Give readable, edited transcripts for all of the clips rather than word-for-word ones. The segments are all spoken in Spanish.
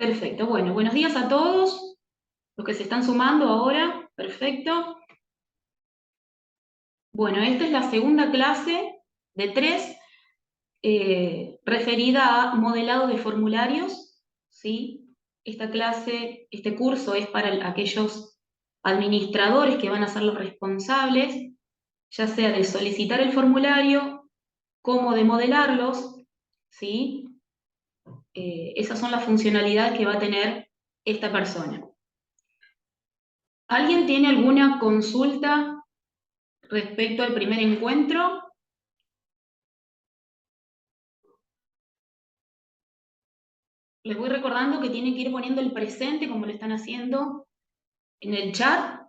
Perfecto. Bueno, buenos días a todos los que se están sumando ahora. Perfecto. Bueno, esta es la segunda clase de 3 referida a modelado de formularios, ¿sí? Esta clase, este curso es para aquellos administradores que van a ser los responsables, ya sea de solicitar el formulario como de modelarlos, ¿sí? Esas son las funcionalidades que va a tener esta persona. ¿Alguien tiene alguna consulta respecto al primer encuentro? Les voy recordando que tienen que ir poniendo el presente como lo están haciendo en el chat.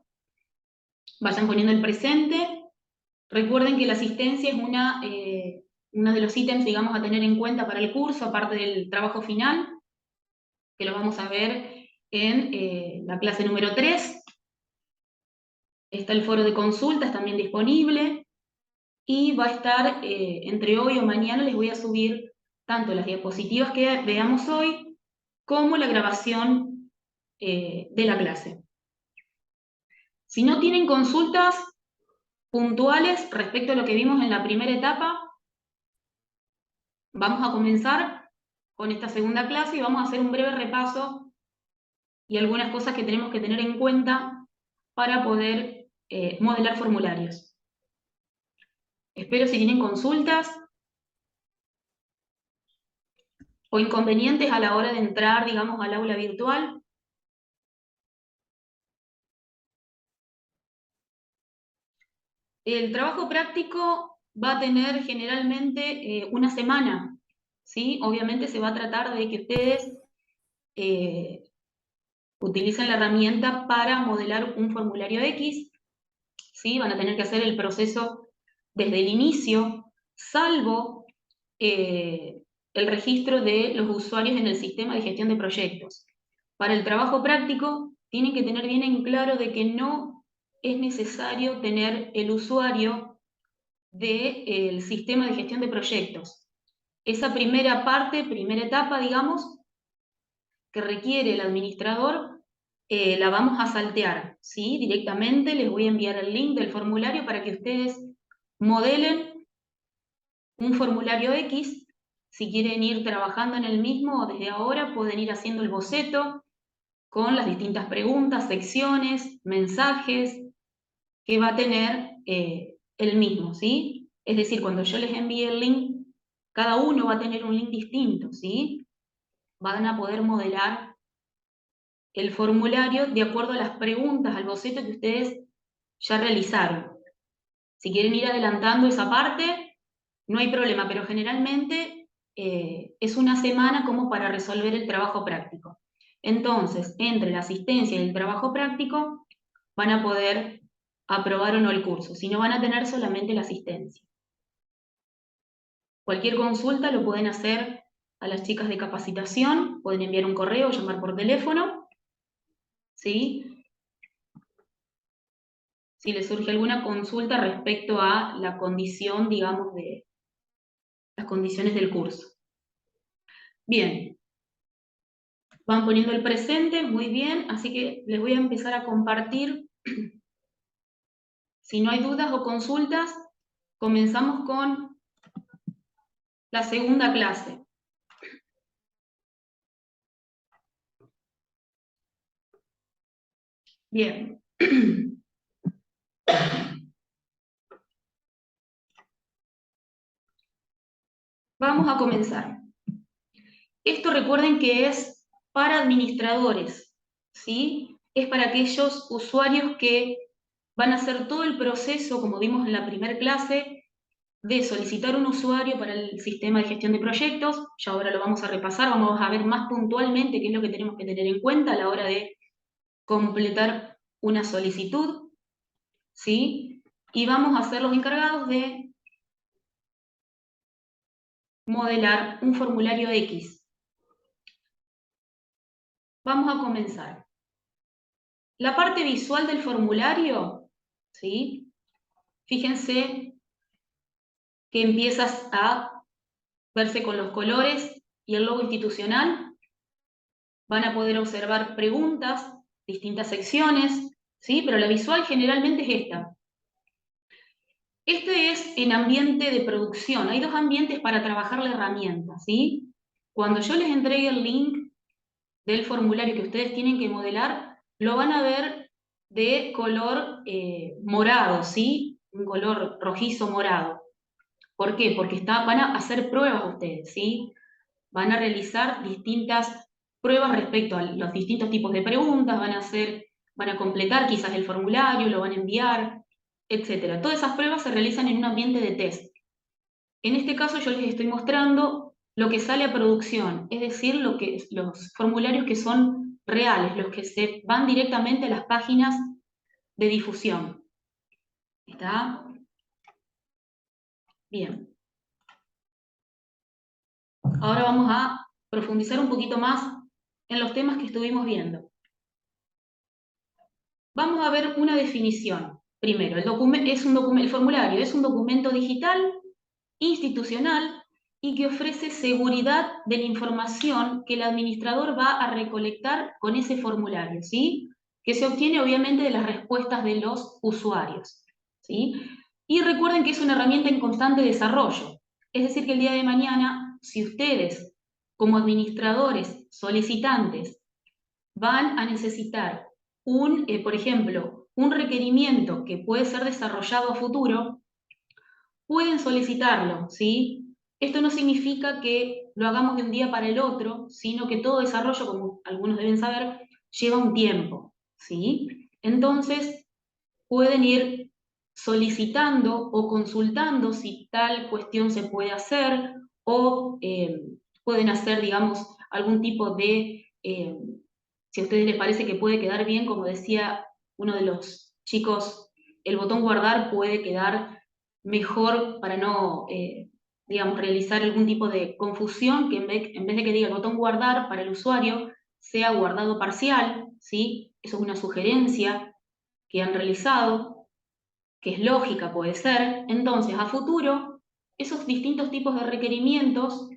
Vayan poniendo el presente. Recuerden que la asistencia es uno de los ítems, digamos, a tener en cuenta para el curso, aparte del trabajo final, que lo vamos a ver en la clase número 3. Está el foro de consultas también disponible. Y va a estar, entre hoy o mañana, les voy a subir tanto las diapositivas que veamos hoy, como la grabación de la clase. Si no tienen consultas puntuales respecto a lo que vimos en la primera etapa, vamos a comenzar con esta segunda clase y vamos a hacer un breve repaso y algunas cosas que tenemos que tener en cuenta para poder modelar formularios. Espero si tienen consultas o inconvenientes a la hora de entrar, digamos, al aula virtual. El trabajo práctico va a tener generalmente una semana, ¿sí? Obviamente se va a tratar de que ustedes utilicen la herramienta para modelar un formulario X, ¿sí? Van a tener que hacer el proceso desde el inicio, salvo el registro de los usuarios en el sistema de gestión de proyectos. Para el trabajo práctico, tienen que tener bien en claro de que no es necesario tener el usuario del sistema de gestión de proyectos. Esa primera parte, primera etapa, digamos, que requiere el administrador, la vamos a saltear, ¿sí? Directamente les voy a enviar el link del formulario para que ustedes modelen un formulario X. Si quieren ir trabajando en el mismo, desde ahora pueden ir haciendo el boceto con las distintas preguntas, secciones, mensajes que va a tener el mismo, ¿sí? Es decir, cuando yo les envíe el link, cada uno va a tener un link distinto, ¿sí? Van a poder modelar el formulario de acuerdo a las preguntas, al boceto que ustedes ya realizaron. Si quieren ir adelantando esa parte, no hay problema, pero generalmente es una semana como para resolver el trabajo práctico. Entonces, entre la asistencia y el trabajo práctico, van a poder aprobar o no el curso, si no van a tener solamente la asistencia. Cualquier consulta lo pueden hacer a las chicas de capacitación, pueden enviar un correo o llamar por teléfono, ¿sí? Si les surge alguna consulta respecto a la condición, digamos, de las condiciones del curso. Bien, van poniendo el presente, muy bien, así que les voy a empezar a compartir. Si no hay dudas o consultas, comenzamos con la segunda clase. Bien. Vamos a comenzar. Esto recuerden que es para administradores, ¿sí? Es para aquellos usuarios que van a hacer todo el proceso, como vimos en la primera clase, de solicitar un usuario para el sistema de gestión de proyectos. Ya ahora lo vamos a repasar, vamos a ver más puntualmente qué es lo que tenemos que tener en cuenta a la hora de completar una solicitud, ¿sí? Y vamos a ser los encargados de modelar un formulario X. Vamos a comenzar. La parte visual del formulario, ¿sí? Fíjense que empiezas a verse con los colores y el logo institucional. van a poder observar preguntas, distintas secciones, ¿sí? Pero la visual generalmente es esta. Este es en ambiente de producción. Hay dos ambientes para trabajar la herramienta, ¿sí? Cuando yo les entregue el link del formulario que ustedes tienen que modelar, lo van a ver de color morado, ¿sí? Un color rojizo morado. ¿Por qué? Porque van a hacer pruebas ustedes, ¿sí? Van a realizar distintas pruebas respecto a los distintos tipos de preguntas, van a completar quizás el formulario, lo van a enviar, etc. Todas esas pruebas se realizan en un ambiente de test. En este caso yo les estoy mostrando lo que sale a producción, es decir, los formularios que son reales, los que se van directamente a las páginas de difusión. ¿Está? Bien. Ahora vamos a profundizar un poquito más en los temas que estuvimos viendo. Vamos a ver una definición. Primero, el formulario es un documento digital, institucional y que ofrece seguridad de la información que el administrador va a recolectar con ese formulario, ¿sí? Que se obtiene obviamente de las respuestas de los usuarios, ¿sí? Y recuerden que es una herramienta en constante desarrollo. Es decir, que el día de mañana, si ustedes, como administradores, solicitantes, van a necesitar por ejemplo, un requerimiento que puede ser desarrollado a futuro, pueden solicitarlo, ¿sí? Esto no significa que lo hagamos de un día para el otro, sino que todo desarrollo, como algunos deben saber, lleva un tiempo, ¿sí? Entonces, pueden ir solicitando o consultando si tal cuestión se puede hacer o pueden hacer, digamos, algún tipo de, si a ustedes les parece que puede quedar bien, como decía uno de los chicos, el botón guardar puede quedar mejor para no, digamos, realizar algún tipo de confusión, que en vez de que diga el botón guardar para el usuario, sea guardado parcial, ¿sí? Eso es una sugerencia que han realizado, que es lógica, puede ser. Entonces, a futuro, esos distintos tipos de requerimientos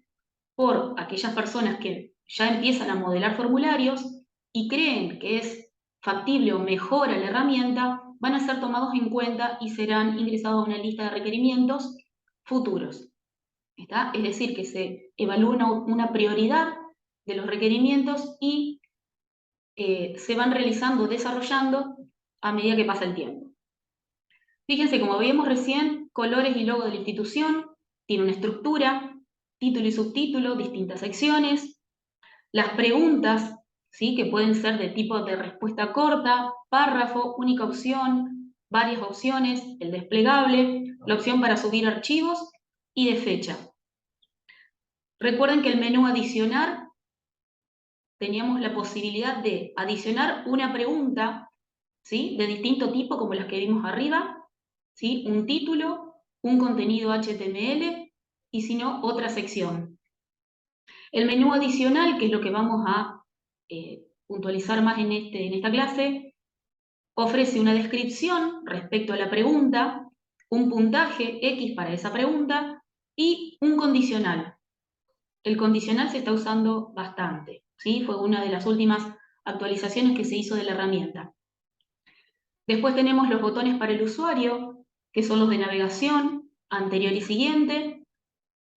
por aquellas personas que ya empiezan a modelar formularios y creen que es factible o mejora la herramienta, van a ser tomados en cuenta y serán ingresados a una lista de requerimientos futuros. ¿Está? Es decir, que se evalúa una prioridad de los requerimientos y se van realizando, desarrollando a medida que pasa el tiempo. Fíjense, como veíamos recién, colores y logo de la institución, tiene una estructura, título y subtítulo, distintas secciones, las preguntas, ¿sí? Que pueden ser de tipo de respuesta corta, párrafo, única opción, varias opciones, el desplegable, la opción para subir archivos y de fecha. Recuerden que el menú adicionar, teníamos la posibilidad de adicionar una pregunta, ¿sí? De distinto tipo, como las que vimos arriba, ¿sí? Un título, un contenido HTML y si no, otra sección. El menú adicional, que es lo que vamos a puntualizar más en esta clase, ofrece una descripción respecto a la pregunta, un puntaje X para esa pregunta y un condicional. El condicional se está usando bastante, ¿sí? Fue una de las últimas actualizaciones que se hizo de la herramienta. Después tenemos los botones para el usuario, que son los de navegación, anterior y siguiente,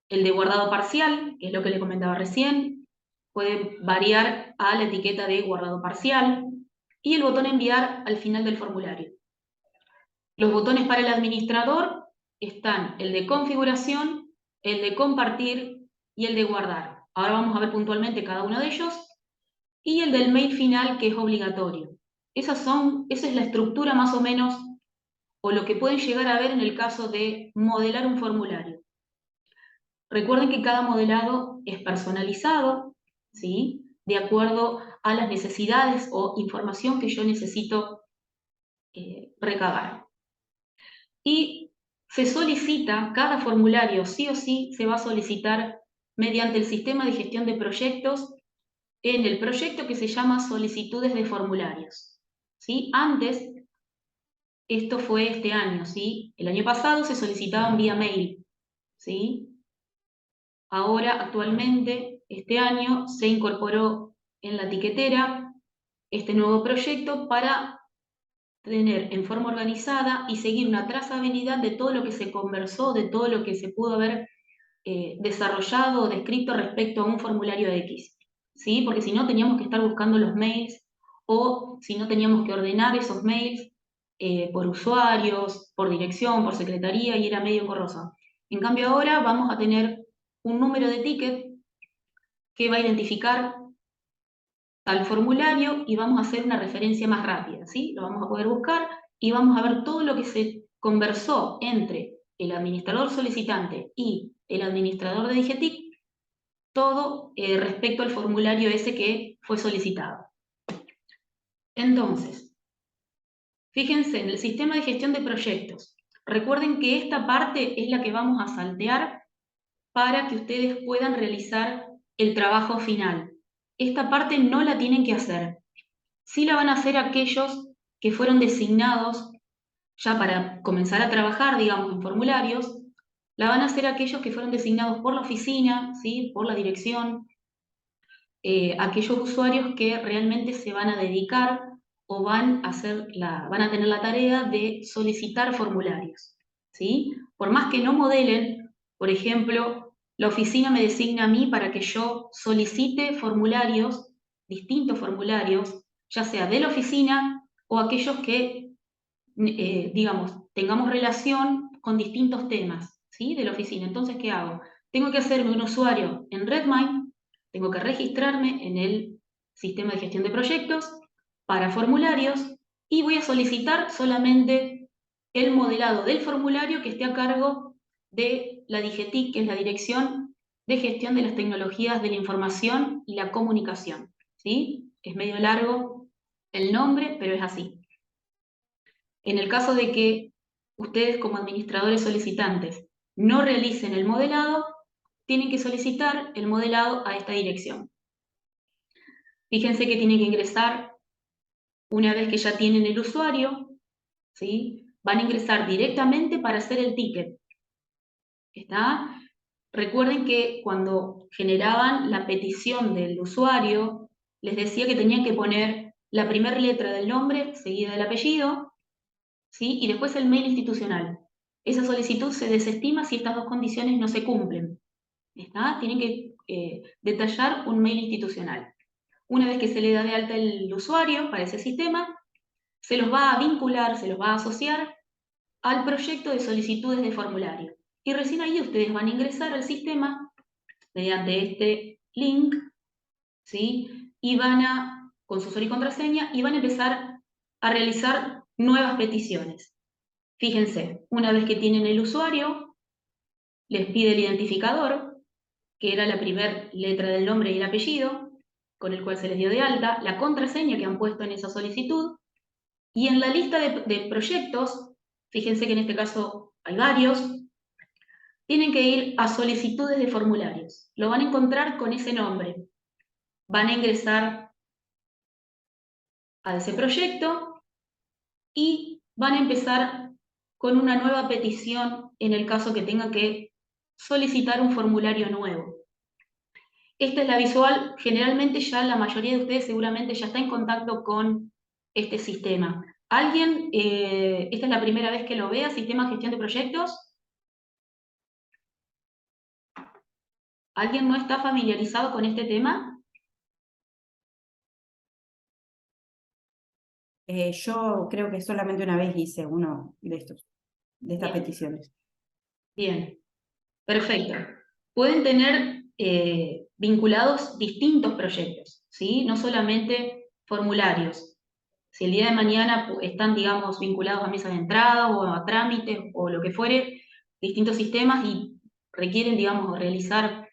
el de guardado parcial, que es lo que le comentaba recién, puede variar a la etiqueta de guardado parcial, y el botón enviar al final del formulario. Los botones para el administrador están el de configuración, el de compartir y el de guardar. Ahora vamos a ver puntualmente cada uno de ellos, y el del mail final, que es obligatorio. Esa es la estructura más o menos, o lo que pueden llegar a ver en el caso de modelar un formulario. Recuerden que cada modelado es personalizado, ¿sí? De acuerdo a las necesidades o información que yo necesito recabar. Y se solicita, cada formulario sí o sí se va a solicitar mediante el sistema de gestión de proyectos en el proyecto que se llama solicitudes de formularios, ¿sí? Antes, esto fue este año, ¿sí? El año pasado se solicitaban vía mail, ¿sí? Ahora, actualmente, este año se incorporó en la tiquetera este nuevo proyecto para tener en forma organizada y seguir una trazabilidad de todo lo que se conversó, de todo lo que se pudo haber desarrollado o descrito respecto a un formulario X, ¿sí? Porque si no teníamos que estar buscando los mails o si no teníamos que ordenar esos mails por usuarios, por dirección, por secretaría y era medio engorroso. En cambio ahora vamos a tener un número de ticket que va a identificar tal formulario y vamos a hacer una referencia más rápida, ¿sí? Lo vamos a poder buscar y vamos a ver todo lo que se conversó entre el administrador solicitante y el administrador de DGTIC, todo respecto al formulario ese que fue solicitado. Entonces, fíjense en el sistema de gestión de proyectos. Recuerden que esta parte es la que vamos a saltear para que ustedes puedan realizar el trabajo final. Esta parte no la tienen que hacer. Sí la van a hacer aquellos que fueron designados ya para comenzar a trabajar, digamos, en formularios. La van a hacer aquellos que fueron designados por la oficina, ¿sí? Por la dirección, aquellos usuarios que realmente se van a dedicar o van a tener la tarea de solicitar formularios, ¿sí? Por más que no modelen, por ejemplo, la oficina me designa a mí para que yo solicite formularios, distintos formularios, ya sea de la oficina o aquellos que, digamos, tengamos relación con distintos temas, ¿sí? De la oficina. Entonces, ¿qué hago? Tengo que hacerme un usuario en Redmine, tengo que registrarme en el sistema de gestión de proyectos para formularios y voy a solicitar solamente el modelado del formulario que esté a cargo de la DGTIC, que es la Dirección de Gestión de las Tecnologías de la Información y la Comunicación, ¿sí? Es medio largo el nombre, pero es así. En el caso de que ustedes como administradores solicitantes no realicen el modelado, tienen que solicitar el modelado a esta dirección. Fíjense que tienen que ingresar una vez que ya tienen el usuario, ¿sí? Van a ingresar directamente para hacer el ticket. ¿Está? Recuerden que cuando generaban la petición del usuario, les decía que tenían que poner la primera letra del nombre seguida del apellido, ¿sí? Y después el mail institucional. Esa solicitud se desestima si estas dos condiciones no se cumplen. ¿Está? Tienen que detallar un mail institucional. Una vez que se le da de alta el usuario para ese sistema, se los va a vincular, se los va a asociar al proyecto de solicitudes de formulario. Y recién ahí ustedes van a ingresar al sistema mediante este link, ¿sí? Y van a, con su usuario y contraseña, y van a empezar a realizar nuevas peticiones. Fíjense, una vez que tienen el usuario, les pide el identificador, que era la primera letra del nombre y el apellido, con el cual se les dio de alta, la contraseña que han puesto en esa solicitud, y en la lista de proyectos, fíjense que en este caso hay varios, tienen que ir a solicitudes de formularios. Lo van a encontrar con ese nombre. Van a ingresar a ese proyecto y van a empezar con una nueva petición en el caso que tenga que solicitar un formulario nuevo. Esta es la visual. Generalmente ya la mayoría de ustedes seguramente ya está en contacto con este sistema. ¿Alguien, esta es la primera vez que lo vea, sistema de gestión de proyectos? ¿Alguien no está familiarizado con este tema? Yo creo que solamente una vez hice uno de estas Bien. peticiones. Bien, perfecto. Pueden tener vinculados distintos proyectos, ¿sí? No solamente formularios. Si el día de mañana están, digamos, vinculados a mesas de entrada o a trámites o lo que fuere, distintos sistemas y requieren, digamos, realizar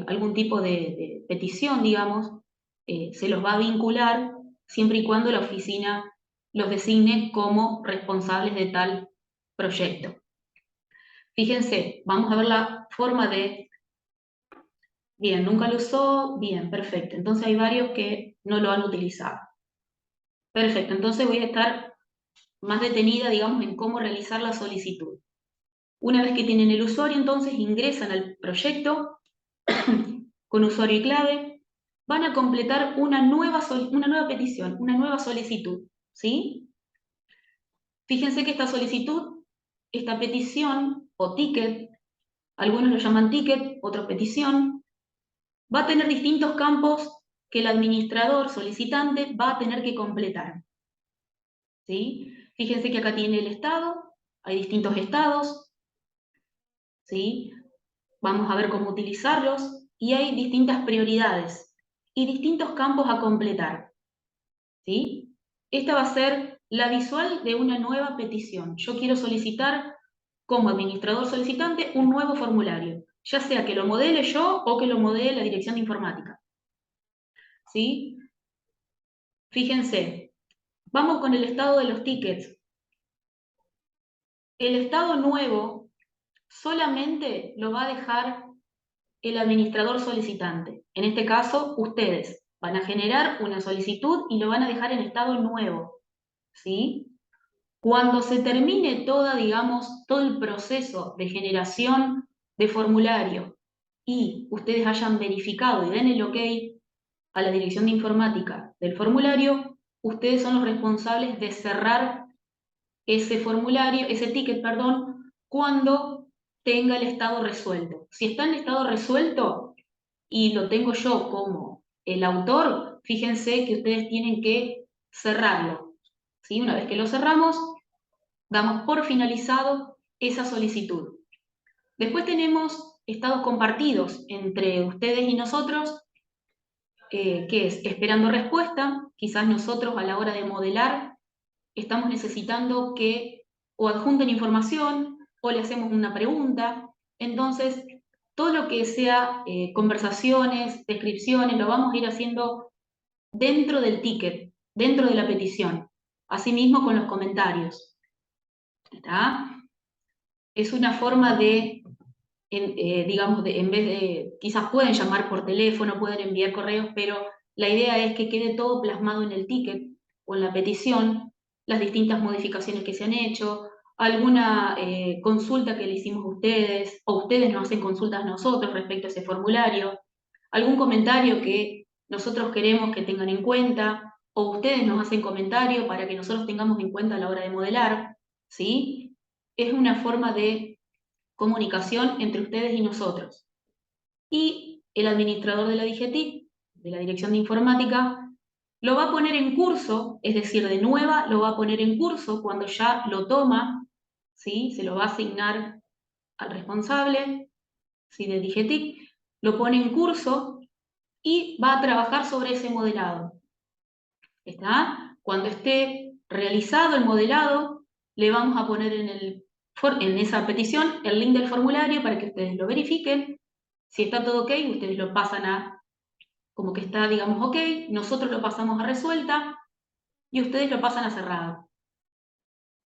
algún tipo de petición, digamos, se los va a vincular siempre y cuando la oficina los designe como responsables de tal proyecto. Fíjense, vamos a ver la forma de... Bien, nunca lo usó, bien, perfecto. Entonces hay varios que no lo han utilizado. Perfecto, entonces voy a estar más detenida, digamos, en cómo realizar la solicitud. Una vez que tienen el usuario, entonces ingresan al proyecto con usuario y clave, van a completar una nueva petición, una nueva solicitud, ¿sí? Fíjense que esta solicitud, esta petición o ticket, algunos lo llaman ticket, otros petición, va a tener distintos campos que el administrador solicitante va a tener que completar, ¿sí? Fíjense que acá tiene el estado, hay distintos estados, ¿sí? Vamos a ver cómo utilizarlos y hay distintas prioridades y distintos campos a completar, ¿sí? Esta va a ser la visual de una nueva petición. Yo quiero solicitar como administrador solicitante un nuevo formulario, ya sea que lo modele yo o que lo modele la dirección de informática, ¿sí? Fíjense, vamos con el estado de los tickets. El estado nuevo solamente lo va a dejar el administrador solicitante. En este caso, ustedes van a generar una solicitud y lo van a dejar en estado nuevo, ¿sí? Cuando se termine todo el proceso de generación de formulario y ustedes hayan verificado y den el ok a la dirección de informática del formulario, ustedes son los responsables de cerrar ese formulario, ese ticket, perdón, cuando tenga el estado resuelto. Si está en estado resuelto y lo tengo yo como el autor, fíjense que ustedes tienen que cerrarlo, ¿sí? Una vez que lo cerramos, damos por finalizado esa solicitud. Después tenemos estados compartidos entre ustedes y nosotros, que es esperando respuesta. Quizás nosotros a la hora de modelar estamos necesitando que o adjunten información o le hacemos una pregunta. Entonces, todo lo que sea conversaciones, descripciones, lo vamos a ir haciendo dentro del ticket, dentro de la petición. Asimismo con los comentarios. ¿Está? Es una forma de, digamos, en vez de, quizás pueden llamar por teléfono, pueden enviar correos, pero la idea es que quede todo plasmado en el ticket o en la petición, las distintas modificaciones que se han hecho, alguna consulta que le hicimos a ustedes, o ustedes nos hacen consultas a nosotros respecto a ese formulario, algún comentario que nosotros queremos que tengan en cuenta, o ustedes nos hacen comentario para que nosotros tengamos en cuenta a la hora de modelar, ¿sí? Es una forma de comunicación entre ustedes y nosotros. Y el administrador de la DGTIC, de la Dirección de Informática, lo va a poner en curso, es decir, de nueva, lo va a poner en curso cuando ya lo toma, ¿sí? Se lo va a asignar al responsable, ¿sí? De DGTIC, lo pone en curso y va a trabajar sobre ese modelado. ¿Está? Cuando esté realizado el modelado, le vamos a poner en esa petición el link del formulario para que ustedes lo verifiquen. Si está todo ok, ustedes lo pasan como que está, digamos, ok, nosotros lo pasamos a resuelta y ustedes lo pasan a cerrado.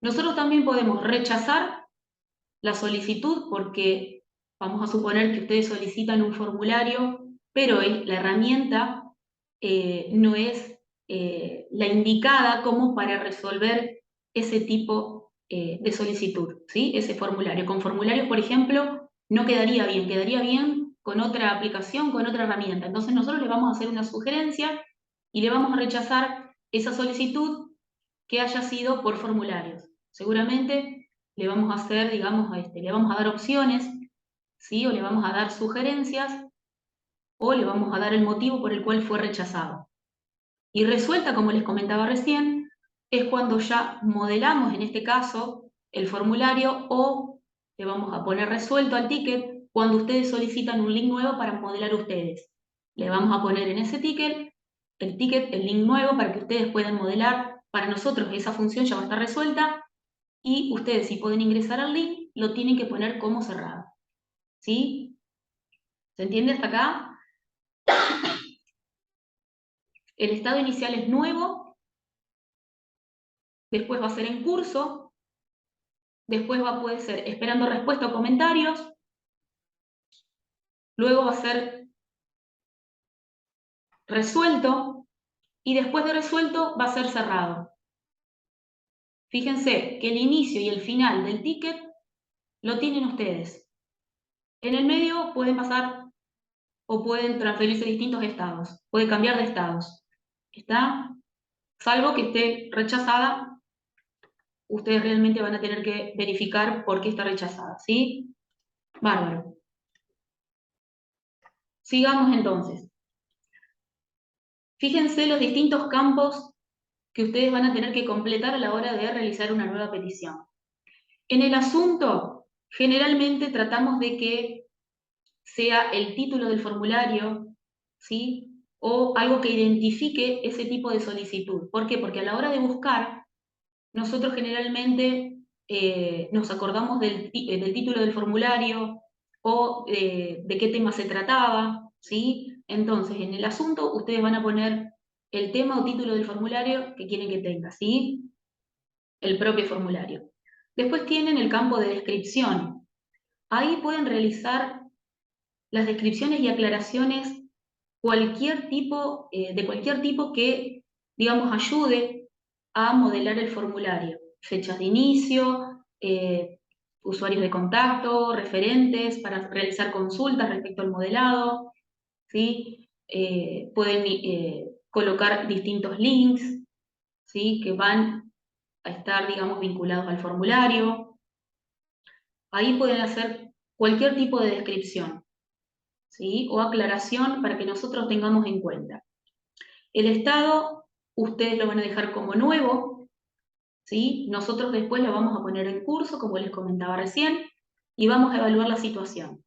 Nosotros también podemos rechazar la solicitud porque vamos a suponer que ustedes solicitan un formulario, pero la herramienta no es la indicada como para resolver ese tipo de solicitud, ¿sí? Ese formulario. Con formularios, por ejemplo, no quedaría bien con otra aplicación, con otra herramienta. Entonces nosotros le vamos a hacer una sugerencia y le vamos a rechazar esa solicitud que haya sido por formularios. Seguramente le vamos a hacer, digamos, le vamos a dar opciones, ¿sí? O le vamos a dar sugerencias, o le vamos a dar el motivo por el cual fue rechazado. Y resuelta, como les comentaba recién, es cuando ya modelamos, en este caso, el formulario o le vamos a poner resuelto al ticket cuando ustedes solicitan un link nuevo para modelar ustedes. Le vamos a poner en ese ticket, el link nuevo para que ustedes puedan modelar. Para nosotros esa función ya va a estar resuelta y ustedes, si pueden ingresar al link, lo tienen que poner como cerrado. ¿Sí? ¿Se entiende hasta acá? El estado inicial es nuevo, después va a ser en curso, después puede ser esperando respuesta o comentarios, luego va a ser resuelto y después de resuelto va a ser cerrado. Fíjense que el inicio y el final del ticket lo tienen ustedes. En el medio pueden pasar o pueden transferirse a distintos estados, puede cambiar de estados, ¿está? Salvo que esté rechazada, ustedes realmente van a tener que verificar por qué está rechazada, ¿sí? Bárbaro. Sigamos entonces. Fíjense los distintos campos que ustedes van a tener que completar a la hora de realizar una nueva petición. En el asunto, generalmente tratamos de que sea el título del formulario, ¿sí? O algo que identifique ese tipo de solicitud. ¿Por qué? Porque a la hora de buscar, nosotros generalmente nos acordamos del título del formulario o de qué tema se trataba, ¿sí? Entonces, en el asunto, ustedes van a poner el tema o título del formulario que quieren que tenga, ¿sí? El propio formulario. Después tienen el campo de descripción. Ahí pueden realizar las descripciones y aclaraciones de cualquier tipo que, digamos, ayude a modelar el formulario. Fechas de inicio, usuarios de contacto, referentes para realizar consultas respecto al modelado, ¿sí? Pueden colocar distintos links, ¿sí? Que van a estar, digamos, vinculados al formulario. Ahí pueden hacer cualquier tipo de descripción, ¿sí? O aclaración para que nosotros tengamos en cuenta. El estado, ustedes lo van a dejar como nuevo, ¿sí? Nosotros después lo vamos a poner en curso, como les comentaba recién, y vamos a evaluar la situación.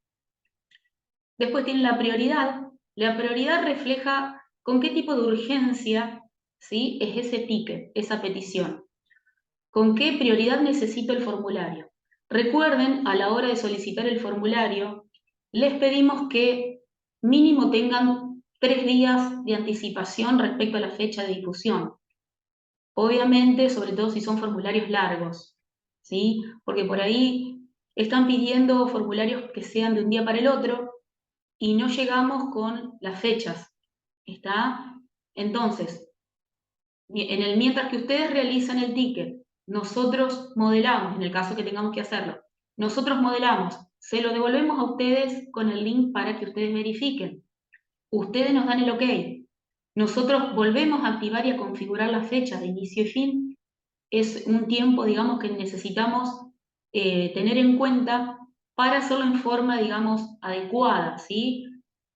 Después tienen la prioridad. La prioridad refleja con qué tipo de urgencia, ¿sí? Es ese ticket, esa petición. ¿Con qué prioridad necesito el formulario? Recuerden, a la hora de solicitar el formulario, les pedimos que mínimo tengan 3 días de anticipación respecto a la fecha de difusión. Obviamente, sobre todo si son formularios largos, ¿sí? Porque por ahí están pidiendo formularios que sean de un día para el otro y no llegamos con las fechas, ¿está? Entonces, mientras que ustedes realizan el ticket, nosotros modelamos, en el caso que tengamos que hacerlo, nosotros modelamos, se lo devolvemos a ustedes con el link para que ustedes verifiquen. Ustedes nos dan el ok. Nosotros volvemos a activar y a configurar las fechas de inicio y fin. Es un tiempo, digamos, que necesitamos tener en cuenta para hacerlo en forma, digamos, adecuada, ¿sí?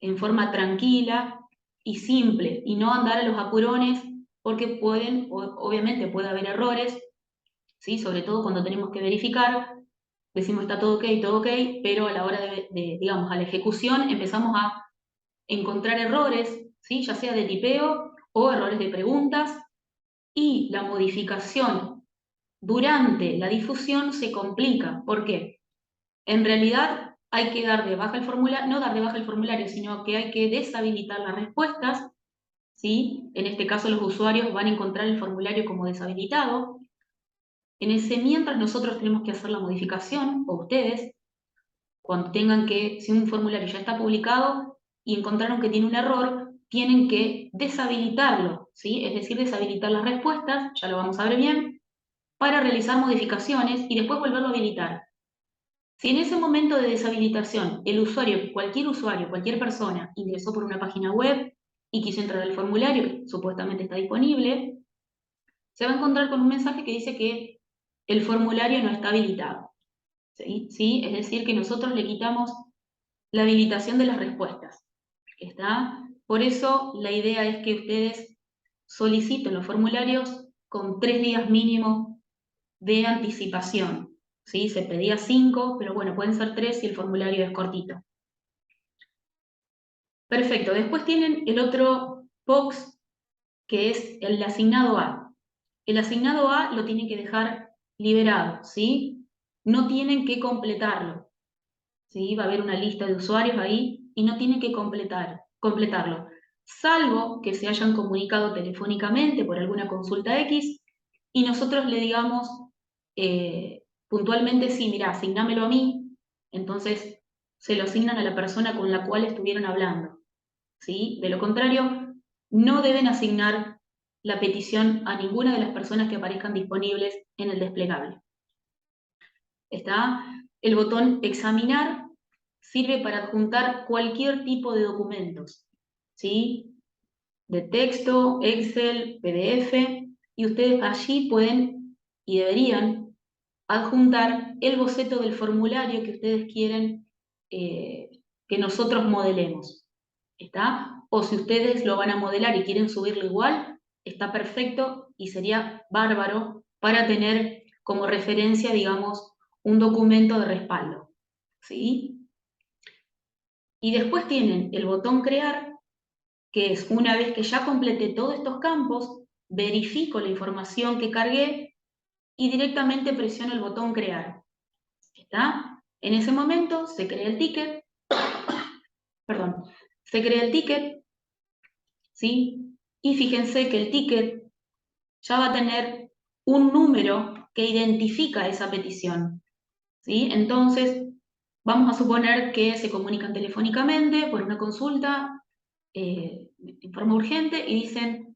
En forma tranquila y simple, y no andar a los apurones, porque obviamente puede haber errores, ¿sí? Sobre todo cuando tenemos que verificar, decimos está todo ok, pero a la hora digamos, a la ejecución empezamos a encontrar errores, ¿sí? Ya sea de tipeo o errores de preguntas, y la modificación durante la difusión se complica. ¿Por qué? En realidad hay que dar de baja el formulario, no dar de baja el formulario, sino que hay que deshabilitar las respuestas, ¿sí? En este caso los usuarios van a encontrar el formulario como deshabilitado. En ese mientras nosotros tenemos que hacer la modificación, o ustedes, cuando tengan que, si un formulario ya está publicado y encontraron que tiene un error, tienen que deshabilitarlo, ¿sí? Es decir, deshabilitar las respuestas, ya lo vamos a ver bien, para realizar modificaciones y después volverlo a habilitar. Si en ese momento de deshabilitación cualquier usuario, cualquier persona ingresó por una página web y quiso entrar al formulario, que supuestamente está disponible, se va a encontrar con un mensaje que dice que el formulario no está habilitado. ¿Sí? ¿Sí? Es decir, que nosotros le quitamos la habilitación de las respuestas. ¿Está? Por eso la idea es que ustedes soliciten los formularios con 3 días mínimo de anticipación. ¿Sí? Se pedía 5, pero bueno, pueden ser 3 si el formulario es cortito. Perfecto, después tienen el otro box que es el asignado A. El asignado A lo tienen que dejar liberado, ¿sí? No tienen que completarlo, ¿sí? Va a haber una lista de usuarios ahí y no tienen que completarlo, salvo que se hayan comunicado telefónicamente por alguna consulta X y nosotros le digamos puntualmente, sí, mira, asignámelo a mí, entonces se lo asignan a la persona con la cual estuvieron hablando, ¿sí? De lo contrario, no deben asignar la petición a ninguna de las personas que aparezcan disponibles en el desplegable. Está el botón examinar, sirve para adjuntar cualquier tipo de documentos, ¿sí? De texto, Excel, PDF, y ustedes allí pueden y deberían adjuntar el boceto del formulario que ustedes quieren que nosotros modelemos, ¿está? O si ustedes lo van a modelar y quieren subirlo igual, está perfecto y sería bárbaro para tener como referencia, digamos, un documento de respaldo, ¿sí? Y después tienen el botón crear, que es una vez que ya completé todos estos campos, verifico la información que cargué y directamente presiono el botón crear. ¿Está? En ese momento se crea el ticket, perdón, se crea el ticket, ¿sí? Y fíjense que el ticket ya va a tener un número que identifica esa petición, ¿sí? Entonces, vamos a suponer que se comunican telefónicamente por una consulta en forma urgente y dicen,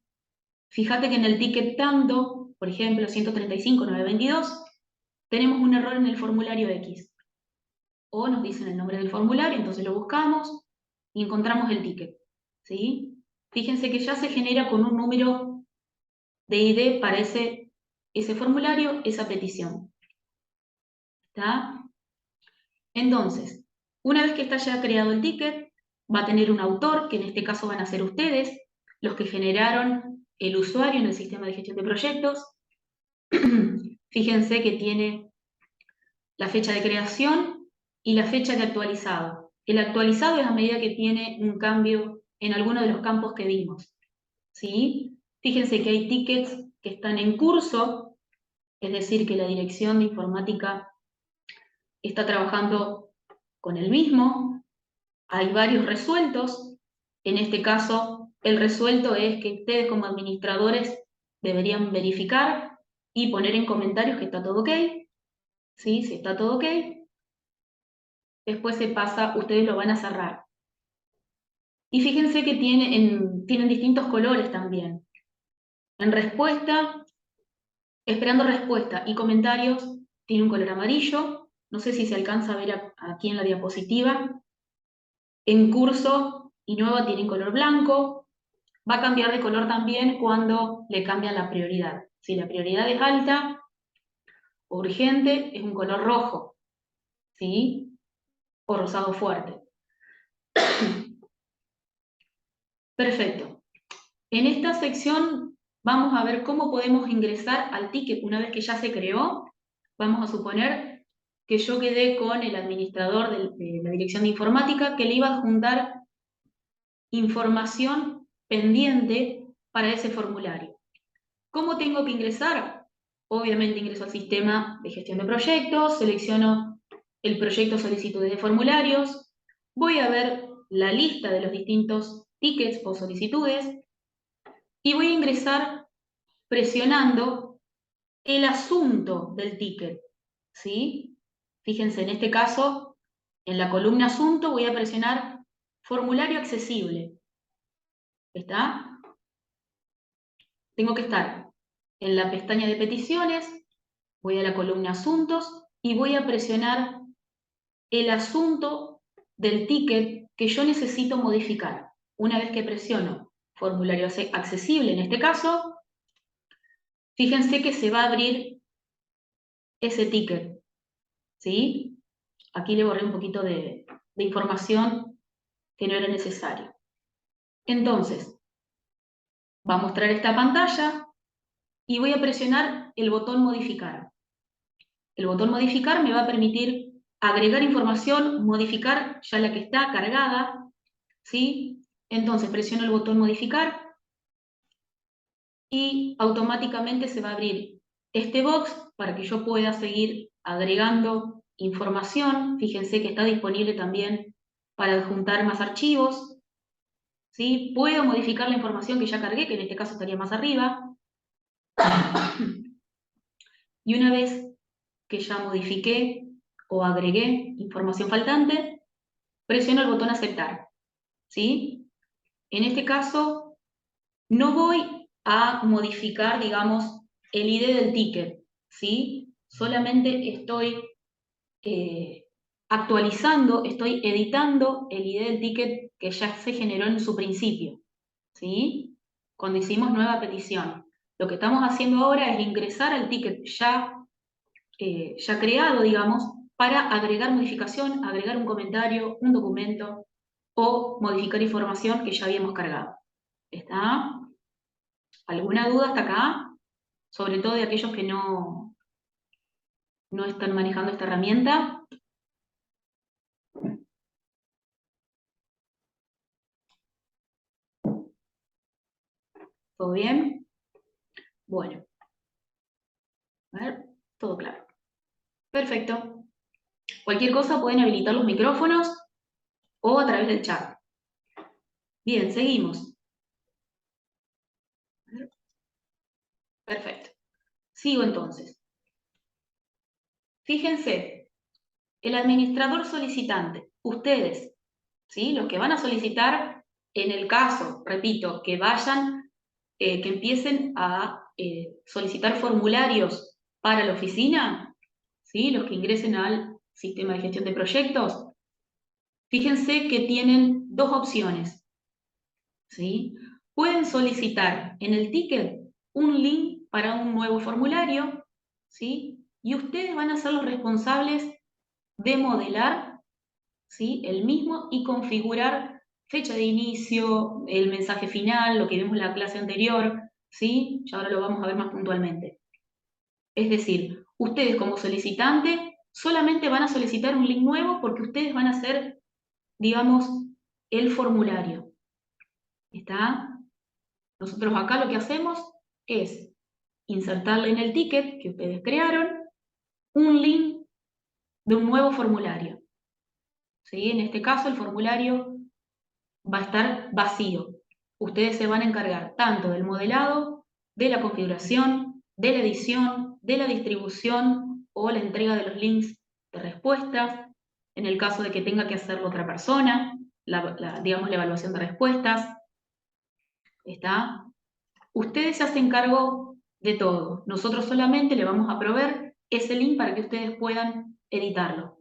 fíjate que en el ticket tanto, por ejemplo, 135.922, tenemos un error en el formulario X. O nos dicen el nombre del formulario, entonces lo buscamos y encontramos el ticket, ¿sí? Fíjense que ya se genera con un número de ID para ese formulario, esa petición, ¿está? Entonces, una vez que está ya creado el ticket, va a tener un autor, que en este caso van a ser ustedes, los que generaron el usuario en el sistema de gestión de proyectos. Fíjense que tiene la fecha de creación y la fecha de actualizado. El actualizado es a medida que tiene un cambio en alguno de los campos que vimos, ¿sí? Fíjense que hay tickets que están en curso, es decir, que la dirección de informática está trabajando con el mismo. Hay varios resueltos. En este caso, el resuelto es que ustedes como administradores deberían verificar y poner en comentarios que está todo ok, ¿sí? Si está todo ok, después se pasa, ustedes lo van a cerrar. Y fíjense que tienen distintos colores también. En respuesta, esperando respuesta y comentarios, tiene un color amarillo. No sé si se alcanza a ver aquí en la diapositiva. En curso y nueva tienen color blanco. Va a cambiar de color también cuando le cambian la prioridad. Si la prioridad es alta o urgente, es un color rojo, ¿sí? O rosado fuerte. Perfecto. En esta sección vamos a ver cómo podemos ingresar al ticket una vez que ya se creó. Vamos a suponer que yo quedé con el administrador de la dirección de informática que le iba a adjuntar información pendiente para ese formulario. ¿Cómo tengo que ingresar? Obviamente ingreso al sistema de gestión de proyectos, selecciono el proyecto solicitudes de formularios, voy a ver la lista de los distintos tickets o solicitudes y voy a ingresar presionando el asunto del ticket, ¿sí? Fíjense, en este caso, en la columna asunto voy a presionar formulario accesible, ¿está? Tengo que estar en la pestaña de peticiones, voy a la columna asuntos y voy a presionar el asunto del ticket que yo necesito modificar. Una vez que presiono formulario accesible en este caso, fíjense que se va a abrir ese ticket, ¿sí? Aquí le borré un poquito de información que no era necesaria. Entonces, va a mostrar esta pantalla y voy a presionar el botón modificar. El botón modificar me va a permitir agregar información, modificar ya la que está cargada, ¿sí? Entonces presiono el botón modificar y automáticamente se va a abrir este box para que yo pueda seguir agregando información. Fíjense que está disponible también para adjuntar más archivos, ¿sí? Puedo modificar la información que ya cargué, que en este caso estaría más arriba. Y una vez que ya modifiqué o agregué información faltante, presiono el botón aceptar, ¿sí? En este caso, no voy a modificar, digamos, el ID del ticket, ¿sí? Solamente estoy actualizando, estoy editando el ID del ticket que ya se generó en su principio, ¿sí? Cuando hicimos nueva petición. Lo que estamos haciendo ahora es ingresar al ticket ya creado, digamos, para agregar modificación, agregar un comentario, un documento o modificar información que ya habíamos cargado. ¿Está? ¿Alguna duda hasta acá? Sobre todo de aquellos que no están manejando esta herramienta. ¿Todo bien? Bueno. A ver, todo claro. Perfecto. Cualquier cosa pueden habilitar los micrófonos o a través del chat. Bien, seguimos. Perfecto. Sigo entonces. Fíjense, el administrador solicitante, ustedes, ¿sí? Los que van a solicitar, en el caso, repito, que vayan, que empiecen a solicitar formularios para la oficina, ¿sí? Los que ingresen al sistema de gestión de proyectos, fíjense que tienen dos opciones, ¿sí? Pueden solicitar en el ticket un link para un nuevo formulario, ¿sí? Y ustedes van a ser los responsables de modelar, ¿sí? El mismo y configurar fecha de inicio, el mensaje final, lo que vimos en la clase anterior, ¿sí? Y ahora lo vamos a ver más puntualmente. Es decir, ustedes como solicitante solamente van a solicitar un link nuevo porque ustedes van a hacer, digamos, el formulario. ¿Está? Nosotros acá lo que hacemos es insertarle en el ticket que ustedes crearon un link de un nuevo formulario. ¿Sí? En este caso el formulario va a estar vacío. Ustedes se van a encargar tanto del modelado, de la configuración, de la edición, de la distribución o la entrega de los links de respuestas, en el caso de que tenga que hacerlo otra persona, digamos la evaluación de respuestas. ¿Está? Ustedes se hacen cargo de todo. Nosotros solamente le vamos a proveer ese link para que ustedes puedan editarlo,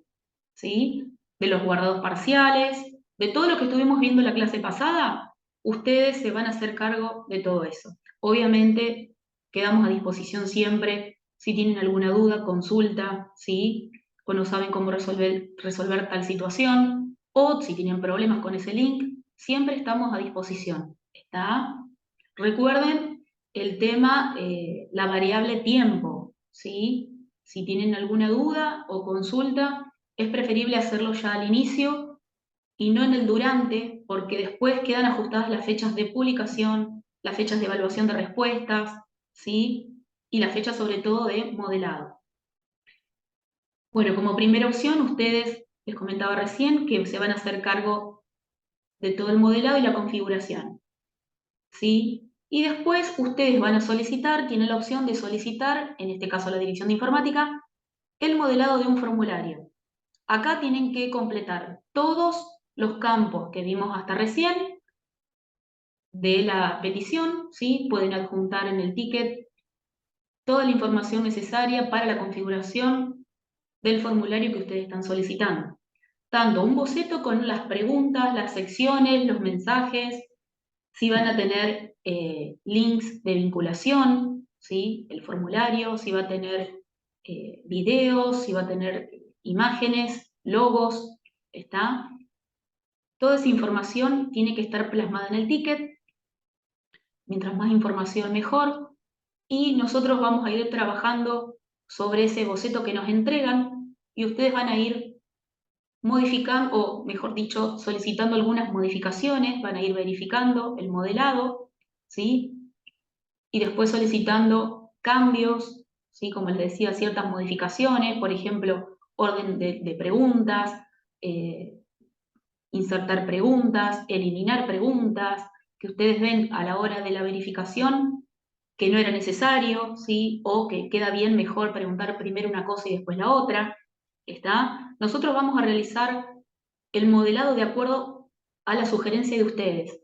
¿sí? De los guardados parciales, de todo lo que estuvimos viendo en la clase pasada, ustedes se van a hacer cargo de todo eso. Obviamente, quedamos a disposición siempre. Si tienen alguna duda, consulta, ¿sí? O no saben cómo resolver tal situación, o si tienen problemas con ese link, siempre estamos a disposición. ¿Está? Recuerden el tema, la variable tiempo, ¿sí? Si tienen alguna duda o consulta, es preferible hacerlo ya al inicio y no en el durante, porque después quedan ajustadas las fechas de publicación, las fechas de evaluación de respuestas, ¿sí? Y las fechas sobre todo de modelado. Bueno, como primera opción, ustedes, les comentaba recién, que se van a hacer cargo de todo el modelado y la configuración, ¿sí? Y después ustedes van a solicitar, tienen la opción de solicitar, en este caso la Dirección de Informática, el modelado de un formulario. Acá tienen que completar todos los campos que vimos hasta recién de la petición, ¿sí? Pueden adjuntar en el ticket toda la información necesaria para la configuración del formulario que ustedes están solicitando. Tanto un boceto con las preguntas, las secciones, los mensajes, si van a tener links de vinculación, ¿sí? El formulario, si va a tener videos, si va a tener imágenes, logos, ¿está? Toda esa información tiene que estar plasmada en el ticket. Mientras más información, mejor. Y nosotros vamos a ir trabajando sobre ese boceto que nos entregan y ustedes van a ir modificando, o mejor dicho, solicitando algunas modificaciones, van a ir verificando el modelado, ¿sí? Y después solicitando cambios, ¿sí? Como les decía, ciertas modificaciones, por ejemplo, orden de preguntas, insertar preguntas, eliminar preguntas, que ustedes ven a la hora de la verificación que no era necesario, ¿sí? O que queda bien mejor preguntar primero una cosa y después la otra, ¿está? Nosotros vamos a realizar el modelado de acuerdo a la sugerencia de ustedes.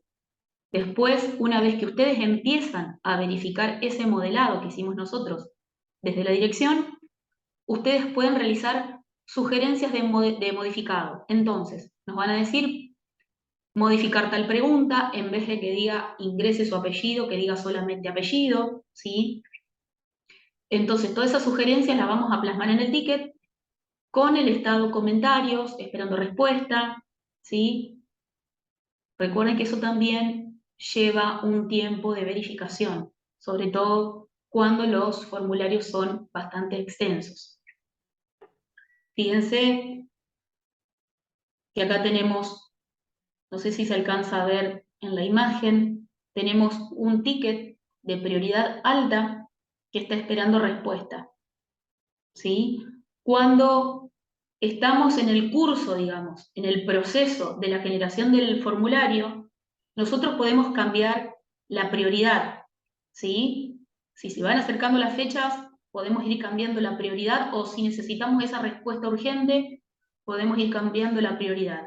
Después, una vez que ustedes empiezan a verificar ese modelado que hicimos nosotros desde la dirección, ustedes pueden realizar sugerencias de modificado. Entonces, nos van a decir modificar tal pregunta, en vez de que diga ingrese su apellido, que diga solamente apellido, ¿sí? Entonces, todas esas sugerencias las vamos a plasmar en el ticket con el estado comentarios, esperando respuesta, ¿sí? Recuerden que eso también lleva un tiempo de verificación, sobre todo cuando los formularios son bastante extensos. Fíjense que acá tenemos, no sé si se alcanza a ver en la imagen, tenemos un ticket de prioridad alta que está esperando respuesta, ¿sí? Cuando estamos en el curso, digamos, en el proceso de la generación del formulario, nosotros podemos cambiar la prioridad, ¿sí? Si se van acercando las fechas, podemos ir cambiando la prioridad, o si necesitamos esa respuesta urgente, podemos ir cambiando la prioridad,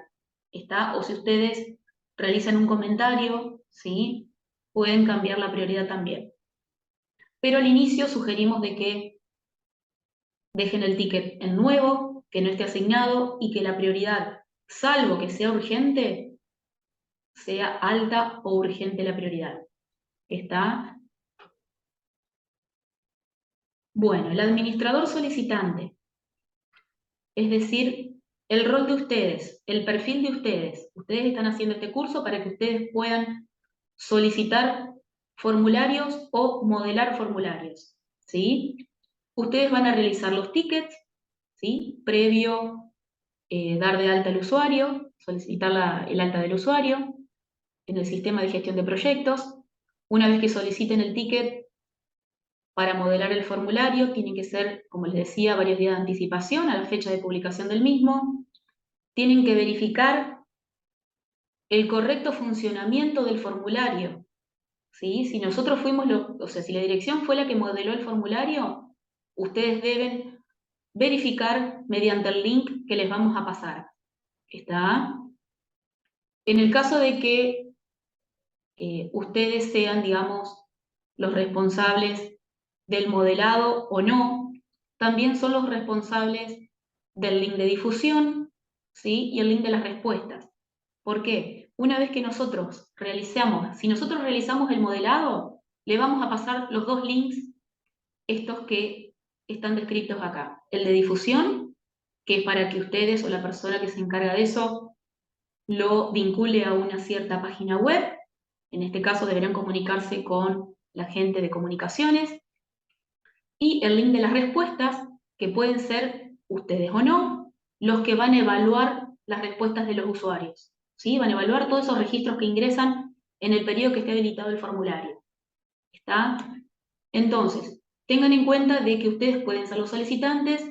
¿está? O si ustedes realizan un comentario, ¿sí? Pueden cambiar la prioridad también. Pero al inicio sugerimos de que dejen el ticket en nuevo, que no esté asignado y que la prioridad, salvo que sea urgente, sea alta o urgente la prioridad. ¿Está? Bueno, el administrador solicitante, es decir, el rol de ustedes, el perfil de ustedes. Ustedes están haciendo este curso para que ustedes puedan solicitar formularios o modelar formularios, ¿sí? Ustedes van a realizar los tickets, ¿sí? Previo dar de alta al usuario, solicitar el alta del usuario en el sistema de gestión de proyectos. Una vez que soliciten el ticket para modelar el formulario, tienen que ser, como les decía, varios días de anticipación a la fecha de publicación del mismo. Tienen que verificar el correcto funcionamiento del formulario, ¿sí? Si nosotros fuimos, o sea, si la dirección fue la que modeló el formulario, ustedes deben verificar mediante el link que les vamos a pasar. ¿Está? En el caso de que ustedes sean, digamos, los responsables del modelado o no, también son los responsables del link de difusión, ¿sí? Y el link de las respuestas. ¿Por qué? Una vez que nosotros si nosotros realizamos el modelado, le vamos a pasar los dos links, estos que están descritos acá. El de difusión, que es para que ustedes o la persona que se encarga de eso lo vincule a una cierta página web. En este caso deberán comunicarse con la gente de comunicaciones. Y el link de las respuestas, que pueden ser ustedes o no, los que van a evaluar las respuestas de los usuarios, ¿sí? Van a evaluar todos esos registros que ingresan en el periodo que esté habilitado el formulario. ¿Está? Entonces, tengan en cuenta de que ustedes pueden ser los solicitantes,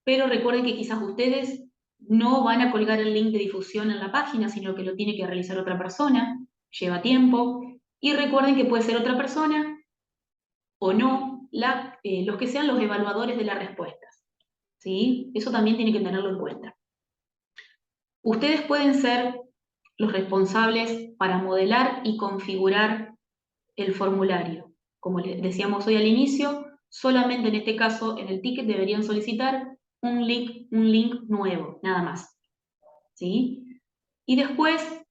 pero recuerden que quizás ustedes no van a colgar el link de difusión en la página, sino que lo tiene que realizar otra persona, lleva tiempo, y recuerden que puede ser otra persona o no, los que sean los evaluadores de las respuestas, ¿sí? Eso también tiene que tenerlo en cuenta. Ustedes pueden ser los responsables para modelar y configurar el formulario. Como les decíamos hoy al inicio, solamente en este caso, en el ticket deberían solicitar un link nuevo, nada más, ¿sí? Y después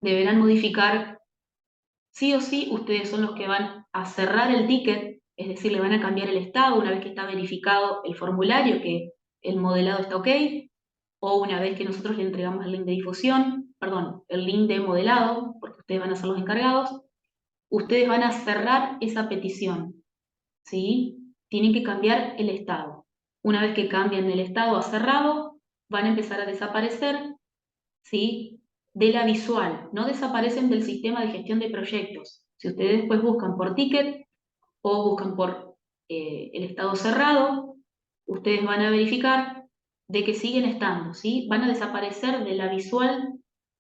deberán modificar, sí o sí, ustedes son los que van a cerrar el ticket, es decir, le van a cambiar el estado una vez que está verificado el formulario, que el modelado está ok, o una vez que nosotros le entregamos el link de difusión, perdón, el link de modelado, porque ustedes van a ser los encargados, ustedes van a cerrar esa petición, ¿sí? Tienen que cambiar el estado. Una vez que cambien el estado a cerrado, van a empezar a desaparecer, ¿sí? De la visual, no desaparecen del sistema de gestión de proyectos. Si ustedes después buscan por ticket o buscan por el estado cerrado, ustedes van a verificar de que siguen estando, ¿sí? Van a desaparecer de la visual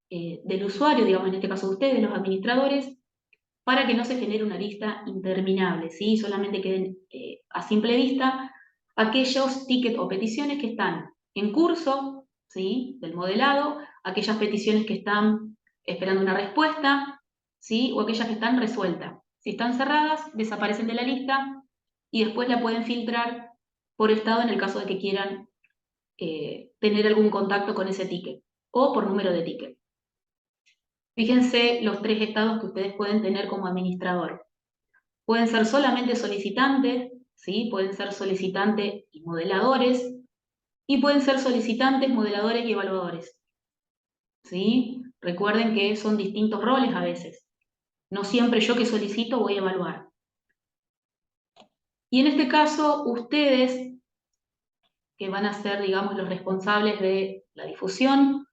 del usuario, digamos, en este caso ustedes, los administradores, para que no se genere una lista interminable, ¿sí? Solamente queden a simple vista aquellos tickets o peticiones que están en curso, ¿sí? Del modelado, aquellas peticiones que están esperando una respuesta, ¿sí? O aquellas que están resueltas. Si están cerradas, desaparecen de la lista y después la pueden filtrar por estado en el caso de que quieran tener algún contacto con ese ticket o por número de ticket. Fíjense los 3 estados que ustedes pueden tener como administrador. Pueden ser solamente solicitantes, ¿sí? Pueden ser solicitantes y modeladores, y pueden ser solicitantes, modeladores y evaluadores, ¿sí? Recuerden que son distintos roles a veces. No siempre yo que solicito voy a evaluar. Y en este caso, ustedes, que van a ser, digamos, los responsables de la difusión,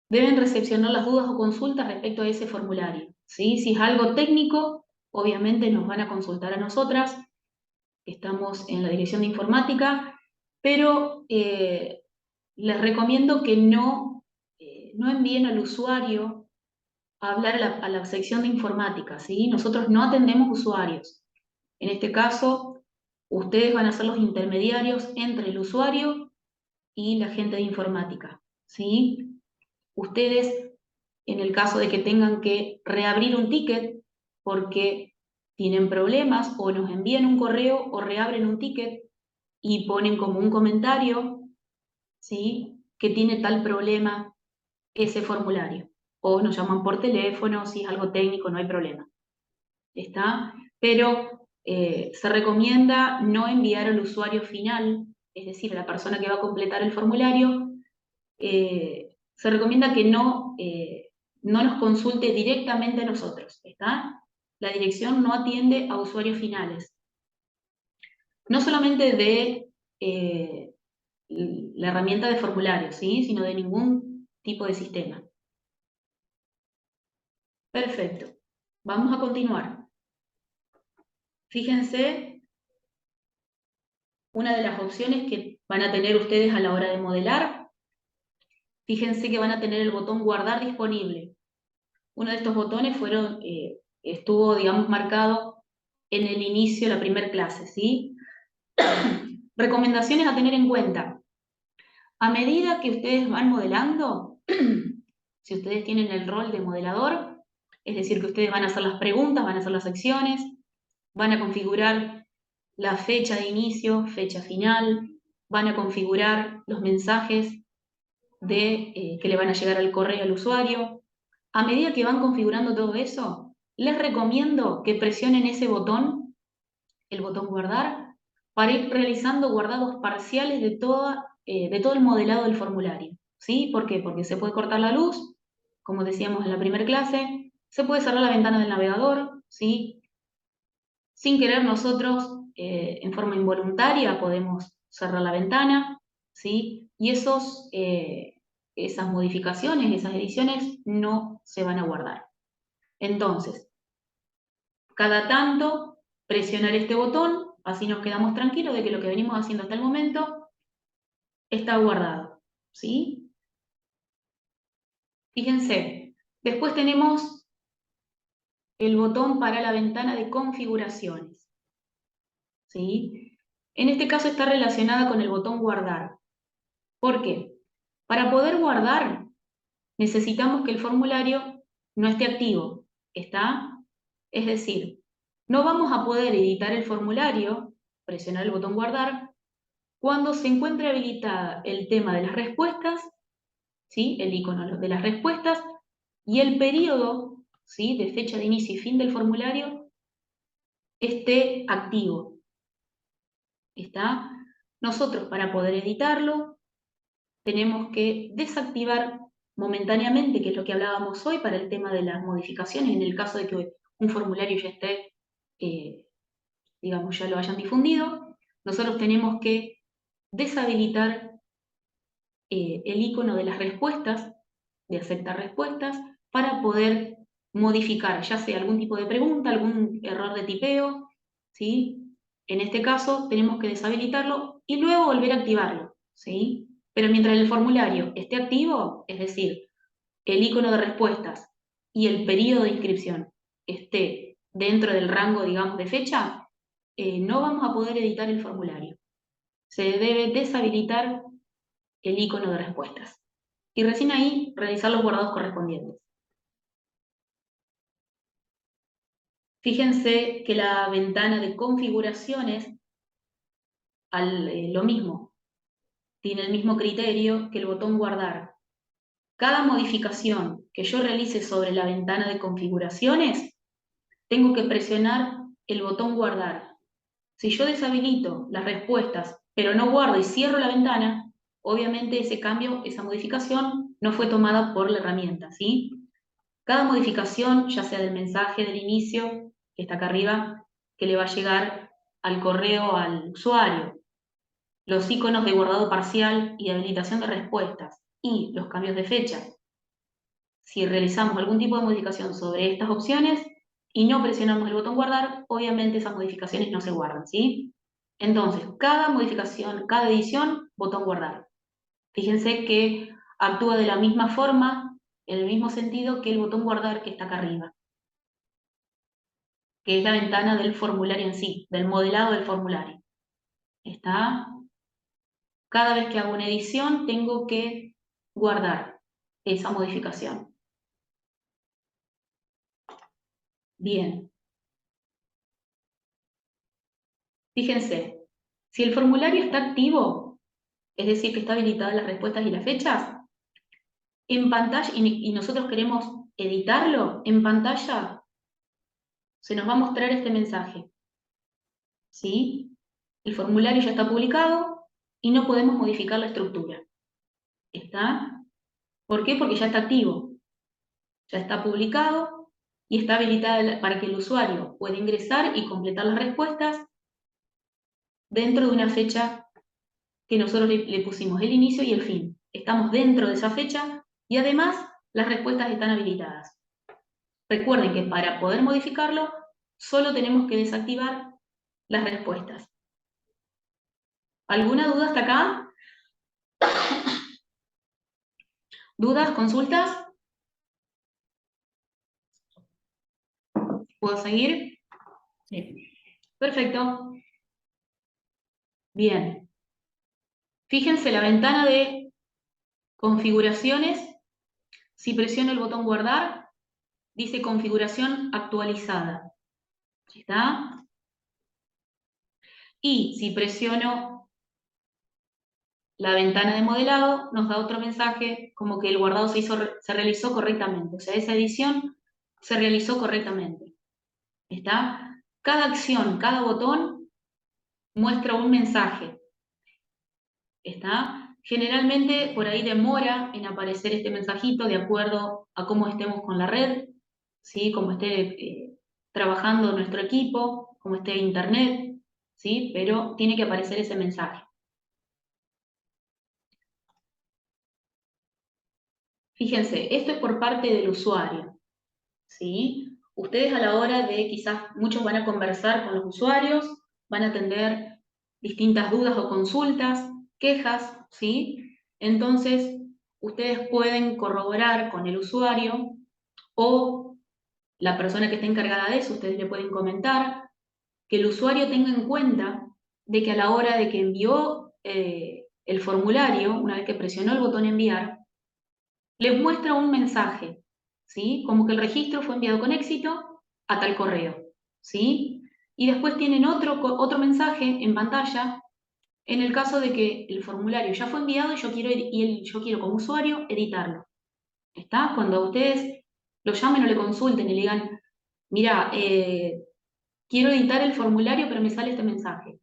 deben recepcionar las dudas o consultas respecto a ese formulario, ¿sí? Si es algo técnico, obviamente nos van a consultar a nosotras, que estamos en la dirección de informática, pero les recomiendo que no envíen al usuario a hablar a la sección de informática, ¿sí? Nosotros no atendemos usuarios. En este caso, ustedes van a ser los intermediarios entre el usuario y la gente de informática, ¿sí? Ustedes, en el caso de que tengan que reabrir un ticket porque tienen problemas o nos envían un correo o reabren un ticket y ponen como un comentario, ¿sí? Que tiene tal problema ese formulario. O nos llaman por teléfono, si es algo técnico no hay problema. ¿Está? Pero se recomienda no enviar al usuario final, es decir, a la persona que va a completar el formulario, se recomienda que no nos consulte directamente a nosotros, ¿está? La dirección no atiende a usuarios finales. No solamente de la herramienta de formulario, ¿sí? Sino de ningún tipo de sistema. Perfecto. Vamos a continuar. Fíjense, una de las opciones que van a tener ustedes a la hora de modelar, fíjense que van a tener el botón guardar disponible. Uno de estos botones estuvo, digamos, marcado en el inicio de la primera clase, ¿sí? Recomendaciones a tener en cuenta. A medida que ustedes van modelando, si ustedes tienen el rol de modelador, es decir, que ustedes van a hacer las preguntas, van a hacer las secciones, van a configurar la fecha de inicio, fecha final, van a configurar los mensajes que le van a llegar al correo al usuario. A medida que van configurando todo eso, les recomiendo que presionen ese botón, el botón guardar, para ir realizando guardados parciales de todo el modelado del formulario. ¿Sí? ¿Por qué? Porque se puede cortar la luz, como decíamos en la primera clase, se puede cerrar la ventana del navegador, ¿sí? Sin querer nosotros, en forma involuntaria, podemos cerrar la ventana, ¿sí? Y esas modificaciones, esas ediciones no se van a guardar. Entonces, cada tanto presionar este botón, así nos quedamos tranquilos de que lo que venimos haciendo hasta el momento está guardado, ¿sí? Fíjense, después tenemos el botón para la ventana de configuraciones, ¿sí? En este caso está relacionada con el botón guardar. ¿Por qué? Para poder guardar necesitamos que el formulario no esté activo, ¿está? Es decir, no vamos a poder editar el formulario, presionar el botón guardar, cuando se encuentre habilitada el tema de las respuestas, ¿sí? El icono de las respuestas y el periodo, ¿sí? De fecha de inicio y fin del formulario esté activo, ¿está? Nosotros para poder editarlo tenemos que desactivar momentáneamente, que es lo que hablábamos hoy para el tema de las modificaciones, en el caso de que un formulario ya esté, digamos, ya lo hayan difundido, nosotros tenemos que deshabilitar el icono de las respuestas, de aceptar respuestas, para poder modificar, ya sea algún tipo de pregunta, algún error de tipeo, ¿sí? En este caso tenemos que deshabilitarlo y luego volver a activarlo, ¿sí? Pero mientras el formulario esté activo, es decir, el icono de respuestas y el periodo de inscripción esté dentro del rango, digamos, de fecha, no vamos a poder editar el formulario. Se debe deshabilitar el icono de respuestas. Y recién ahí realizar los guardados correspondientes. Fíjense que la ventana de configuraciones, lo mismo, tiene el mismo criterio que el botón guardar. Cada modificación que yo realice sobre la ventana de configuraciones, tengo que presionar el botón guardar. Si yo deshabilito las respuestas, pero no guardo y cierro la ventana, obviamente ese cambio, esa modificación, no fue tomada por la herramienta, ¿sí? Cada modificación, ya sea del mensaje del inicio, que está acá arriba, que le va a llegar al correo al usuario, los iconos de guardado parcial y de habilitación de respuestas, y los cambios de fecha. Si realizamos algún tipo de modificación sobre estas opciones y no presionamos el botón guardar, obviamente esas modificaciones no se guardan, ¿sí? Entonces, cada modificación, cada edición, botón guardar. Fíjense que actúa de la misma forma, en el mismo sentido que el botón guardar que está acá arriba, que es la ventana del formulario en sí, del modelado del formulario. ¿Está? Cada vez que hago una edición tengo que guardar esa modificación. Bien. Fíjense, si el formulario está activo, es decir, que está habilitada las respuestas y las fechas, en pantalla, y nosotros queremos editarlo, en pantalla se nos va a mostrar este mensaje. ¿Sí? El formulario ya está publicado y no podemos modificar la estructura. ¿Está? ¿Por qué? Porque ya está activo. Ya está publicado y está habilitada para que el usuario pueda ingresar y completar las respuestas dentro de una fecha que nosotros le pusimos el inicio y el fin. Estamos dentro de esa fecha y además las respuestas están habilitadas. Recuerden que para poder modificarlo, solo tenemos que desactivar las respuestas. ¿Alguna duda hasta acá? ¿Dudas? ¿Consultas? ¿Puedo seguir? Sí. Perfecto. Bien. Fíjense la ventana de configuraciones. Si presiono el botón guardar, dice configuración actualizada. ¿Está? Y si presiono la ventana de modelado, nos da otro mensaje como que el guardado se realizó correctamente. O sea, esa edición se realizó correctamente. ¿Está? Cada acción, cada botón muestra un mensaje. ¿Está? Generalmente por ahí demora en aparecer este mensajito de acuerdo a cómo estemos con la red, ¿sí? Cómo esté trabajando nuestro equipo, cómo esté internet, ¿sí? Pero tiene que aparecer ese mensaje. Fíjense, esto es por parte del usuario, ¿sí? Ustedes a la hora de, quizás muchos van a conversar con los usuarios, van a atender distintas dudas o consultas, quejas, ¿sí? Entonces, ustedes pueden corroborar con el usuario o la persona que esté encargada de eso, ustedes le pueden comentar que el usuario tenga en cuenta de que a la hora de que envió el formulario, una vez que presionó el botón enviar, les muestra un mensaje, ¿sí? Como que el registro fue enviado con éxito a tal correo, ¿sí? Y después tienen otro mensaje en pantalla en el caso de que el formulario ya fue enviado y yo quiero como usuario editarlo. ¿Está? Cuando ustedes lo llamen o le consulten y le digan, mira, quiero editar el formulario pero me sale este mensaje.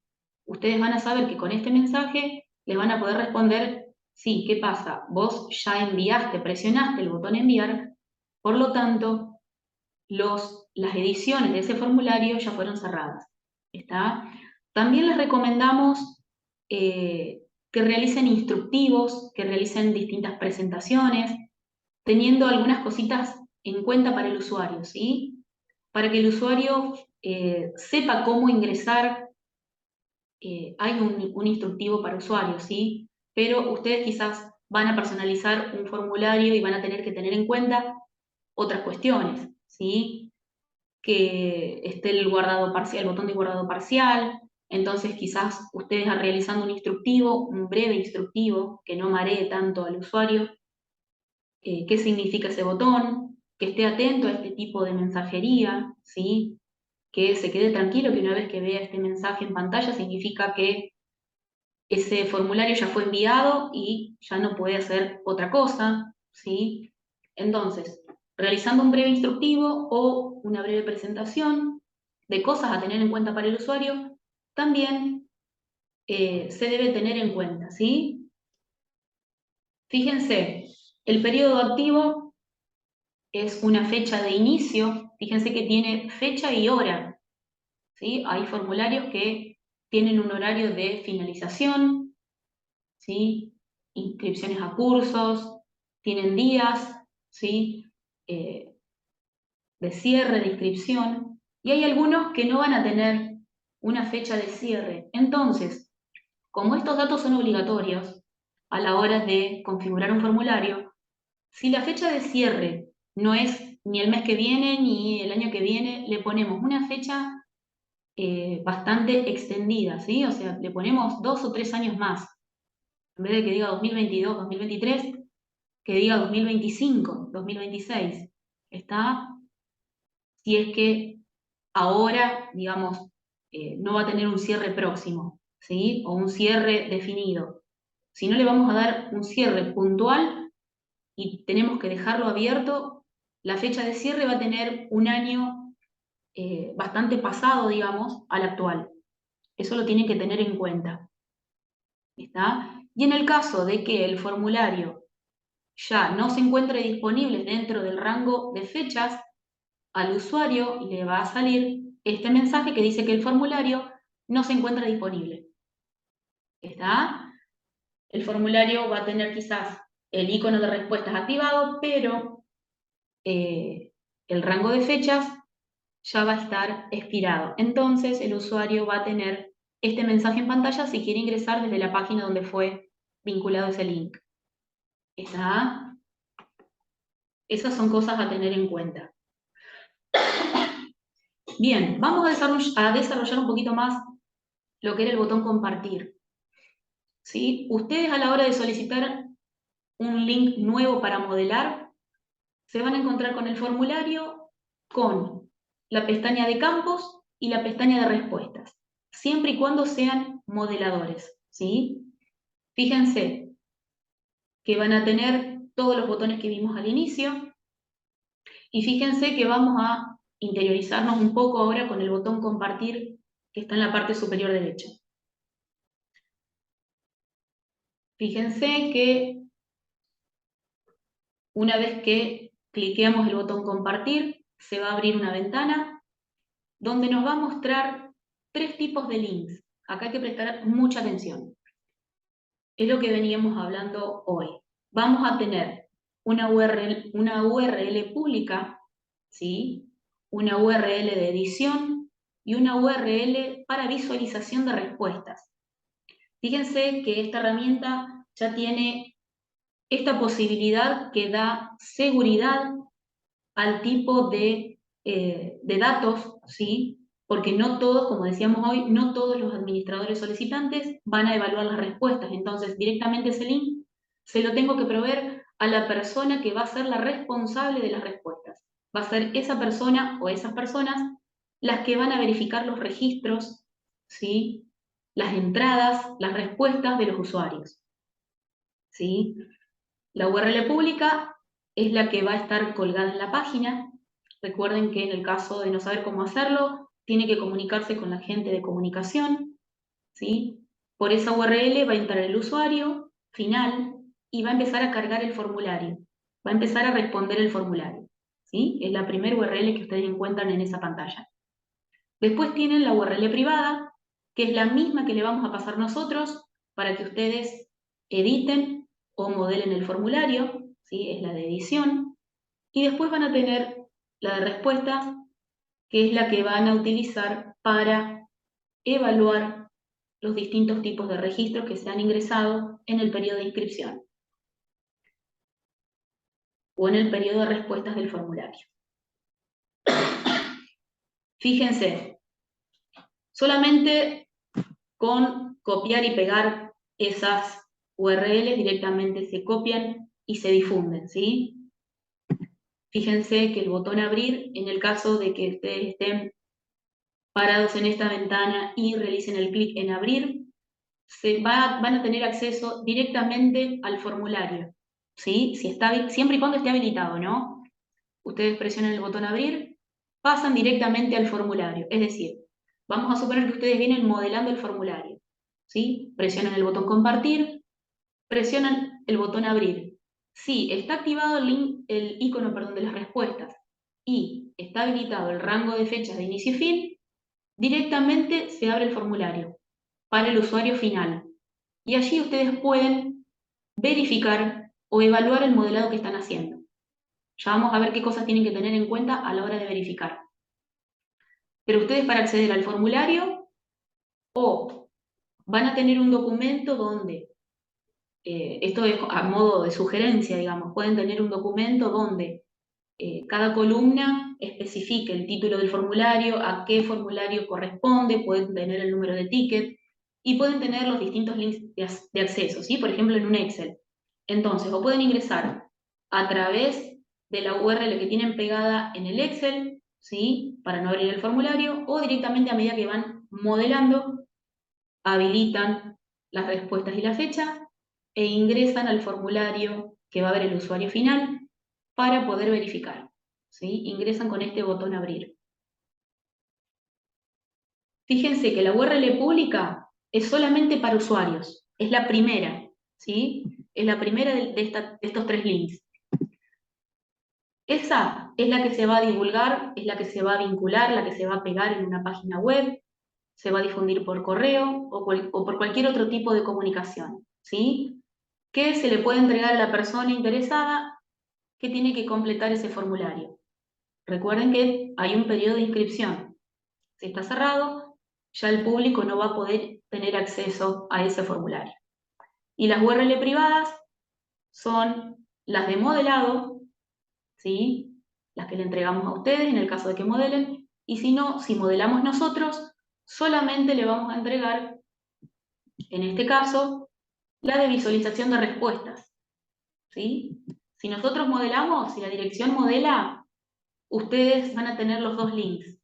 Ustedes van a saber que con este mensaje les van a poder responder, sí, ¿qué pasa? Vos ya enviaste, presionaste el botón enviar, por lo tanto, las ediciones de ese formulario ya fueron cerradas. ¿Está? También les recomendamos que realicen instructivos, que realicen distintas presentaciones, teniendo algunas cositas en cuenta para el usuario, ¿sí? Para que el usuario sepa cómo ingresar. Hay un instructivo para usuarios, ¿sí? Pero ustedes quizás van a personalizar un formulario y van a tener que tener en cuenta otras cuestiones, ¿sí? Que esté el guardado parcial, el botón de guardado parcial, entonces quizás ustedes realizando un instructivo, un breve instructivo, que no maree tanto al usuario, qué significa ese botón, que esté atento a este tipo de mensajería, ¿sí? Que se quede tranquilo que una vez que vea este mensaje en pantalla significa que ese formulario ya fue enviado y ya no puede hacer otra cosa, ¿sí? Entonces, realizando un breve instructivo o una breve presentación de cosas a tener en cuenta para el usuario, también se debe tener en cuenta, ¿sí? Fíjense, el periodo activo es una fecha de inicio, fíjense que tiene fecha y hora, ¿sí? Hay formularios que tienen un horario de finalización, ¿sí? Inscripciones a cursos, tienen días, ¿sí? Eh, de cierre, de inscripción, y hay algunos que no van a tener una fecha de cierre. Entonces, como estos datos son obligatorios a la hora de configurar un formulario, si la fecha de cierre no es ni el mes que viene ni el año que viene, le ponemos una fecha bastante extendida, ¿sí? O sea, le ponemos 2 o 3 años más. En vez de que diga 2022, 2023, que diga 2025, 2026. ¿Está? Si es que ahora, digamos, no va a tener un cierre próximo, ¿sí? O un cierre definido. Si no le vamos a dar un cierre puntual y tenemos que dejarlo abierto, la fecha de cierre va a tener un año bastante pasado, digamos, al actual. Eso lo tienen que tener en cuenta. ¿Está? Y en el caso de que el formulario ya no se encuentre disponible dentro del rango de fechas, al usuario le va a salir este mensaje que dice que el formulario no se encuentra disponible. ¿Está? El formulario va a tener quizás el icono de respuestas activado, pero el rango de fechas ya va a estar expirado. Entonces el usuario va a tener este mensaje en pantalla si quiere ingresar desde la página donde fue vinculado ese link. ¿Está? Esas son cosas a tener en cuenta. Bien, vamos a desarrollar un poquito más lo que era el botón compartir. ¿Sí? Ustedes a la hora de solicitar un link nuevo para modelar, se van a encontrar con el formulario, con la pestaña de campos y la pestaña de respuestas, siempre y cuando sean modeladores. ¿Sí? Fíjense que van a tener todos los botones que vimos al inicio y fíjense que vamos a interiorizarnos un poco ahora con el botón compartir que está en la parte superior derecha. Fíjense que una vez que cliqueamos el botón compartir, se va a abrir una ventana donde nos va a mostrar 3 tipos de links. Acá hay que prestar mucha atención. Es lo que veníamos hablando hoy. Vamos a tener una URL pública, ¿sí? Una URL de edición y una URL para visualización de respuestas. Fíjense que esta herramienta ya tiene esta posibilidad que da seguridad al tipo de datos, ¿sí? Porque no todos, como decíamos hoy, no todos los administradores solicitantes van a evaluar las respuestas. Entonces, directamente ese link se lo tengo que proveer a la persona que va a ser la responsable de las respuestas. Va a ser esa persona o esas personas las que van a verificar los registros, ¿sí? Las entradas, las respuestas de los usuarios, ¿sí? La URL pública es la que va a estar colgada en la página. Recuerden que en el caso de no saber cómo hacerlo, tiene que comunicarse con la gente de comunicación, ¿sí? Por esa URL va a entrar el usuario final y va a empezar a cargar el formulario. Va a empezar a responder el formulario, ¿sí? Es la primera URL que ustedes encuentran en esa pantalla. Después tienen la URL privada, que es la misma que le vamos a pasar nosotros para que ustedes editen o modelen el formulario, ¿sí? Es la de edición. Y después van a tener la de respuestas, que es la que van a utilizar para evaluar los distintos tipos de registros que se han ingresado en el periodo de inscripción o en el periodo de respuestas del formulario. Fíjense, solamente con copiar y pegar esas URLs directamente se copian y se difunden, ¿sí? Fíjense que el botón abrir, en el caso de que ustedes estén parados en esta ventana y realicen el clic en abrir, van a tener acceso directamente al formulario, ¿sí? Siempre y cuando esté habilitado, ¿no? Ustedes presionan el botón abrir, pasan directamente al formulario. Es decir, vamos a suponer que ustedes vienen modelando el formulario, ¿sí? Presionan el botón compartir, presionan el botón abrir. Si está activado el icono, perdón, de las respuestas y está habilitado el rango de fechas de inicio y fin, directamente se abre el formulario para el usuario final. Y allí ustedes pueden verificar o evaluar el modelado que están haciendo. Ya vamos a ver qué cosas tienen que tener en cuenta a la hora de verificar. Pero ustedes, para acceder al formulario, o van a tener un documento donde, esto es a modo de sugerencia, digamos, pueden tener un documento donde cada columna especifique el título del formulario, a qué formulario corresponde, pueden tener el número de ticket y pueden tener los distintos links de acceso, ¿sí? Por ejemplo, en un Excel. Entonces, o pueden ingresar a través de la URL que tienen pegada en el Excel, ¿sí? Para no abrir el formulario, o directamente a medida que van modelando, habilitan las respuestas y la fecha e ingresan al formulario que va a ver el usuario final para poder verificar, ¿sí? Ingresan con este botón abrir. Fíjense que la URL pública es solamente para usuarios, es la primera, ¿sí? Es la primera de estos tres links. Esa es la que se va a divulgar, es la que se va a vincular, la que se va a pegar en una página web, se va a difundir por correo o por cualquier otro tipo de comunicación, ¿sí? Que se le puede entregar a la persona interesada que tiene que completar ese formulario. Recuerden que hay un periodo de inscripción. Si está cerrado, ya el público no va a poder tener acceso a ese formulario. Y las URL privadas son las de modelado, ¿sí? Las que le entregamos a ustedes en el caso de que modelen, y si no, si modelamos nosotros, solamente le vamos a entregar, en este caso, la de visualización de respuestas, ¿sí? Si nosotros modelamos, si la dirección modela, ustedes van a tener los dos links,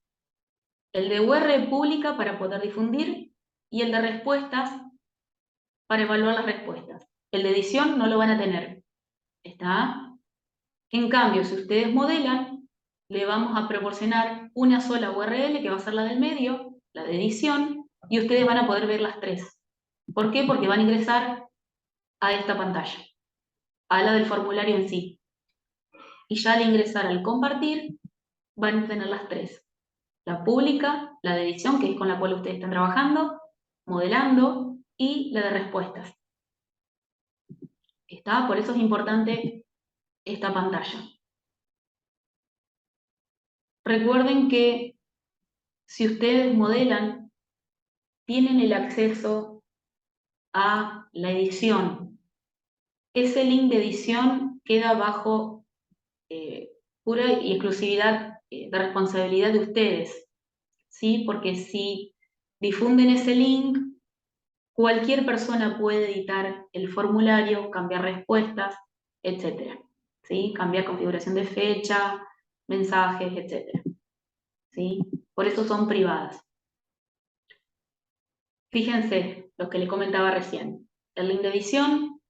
el de URL pública para poder difundir y el de respuestas para evaluar las respuestas. El de edición no lo van a tener, ¿está? En cambio, si ustedes modelan, le vamos a proporcionar una sola URL que va a ser la del medio, la de edición, y ustedes van a poder ver las tres. ¿Por qué? Porque van a ingresar a esta pantalla, a la del formulario en sí. Y ya al ingresar al compartir, van a tener las tres. La pública, la de edición, que es con la cual ustedes están trabajando, modelando, y la de respuestas. ¿Está? Por eso es importante esta pantalla. Recuerden que si ustedes modelan, tienen el acceso a la edición. Ese link de edición queda bajo pura y exclusividad de responsabilidad de ustedes, ¿sí? Porque si difunden ese link, cualquier persona puede editar el formulario, cambiar respuestas, etc. ¿Sí? Cambiar configuración de fecha, mensajes, etc. ¿Sí? Por eso son privadas. Fíjense lo que les comentaba recién. El link de edición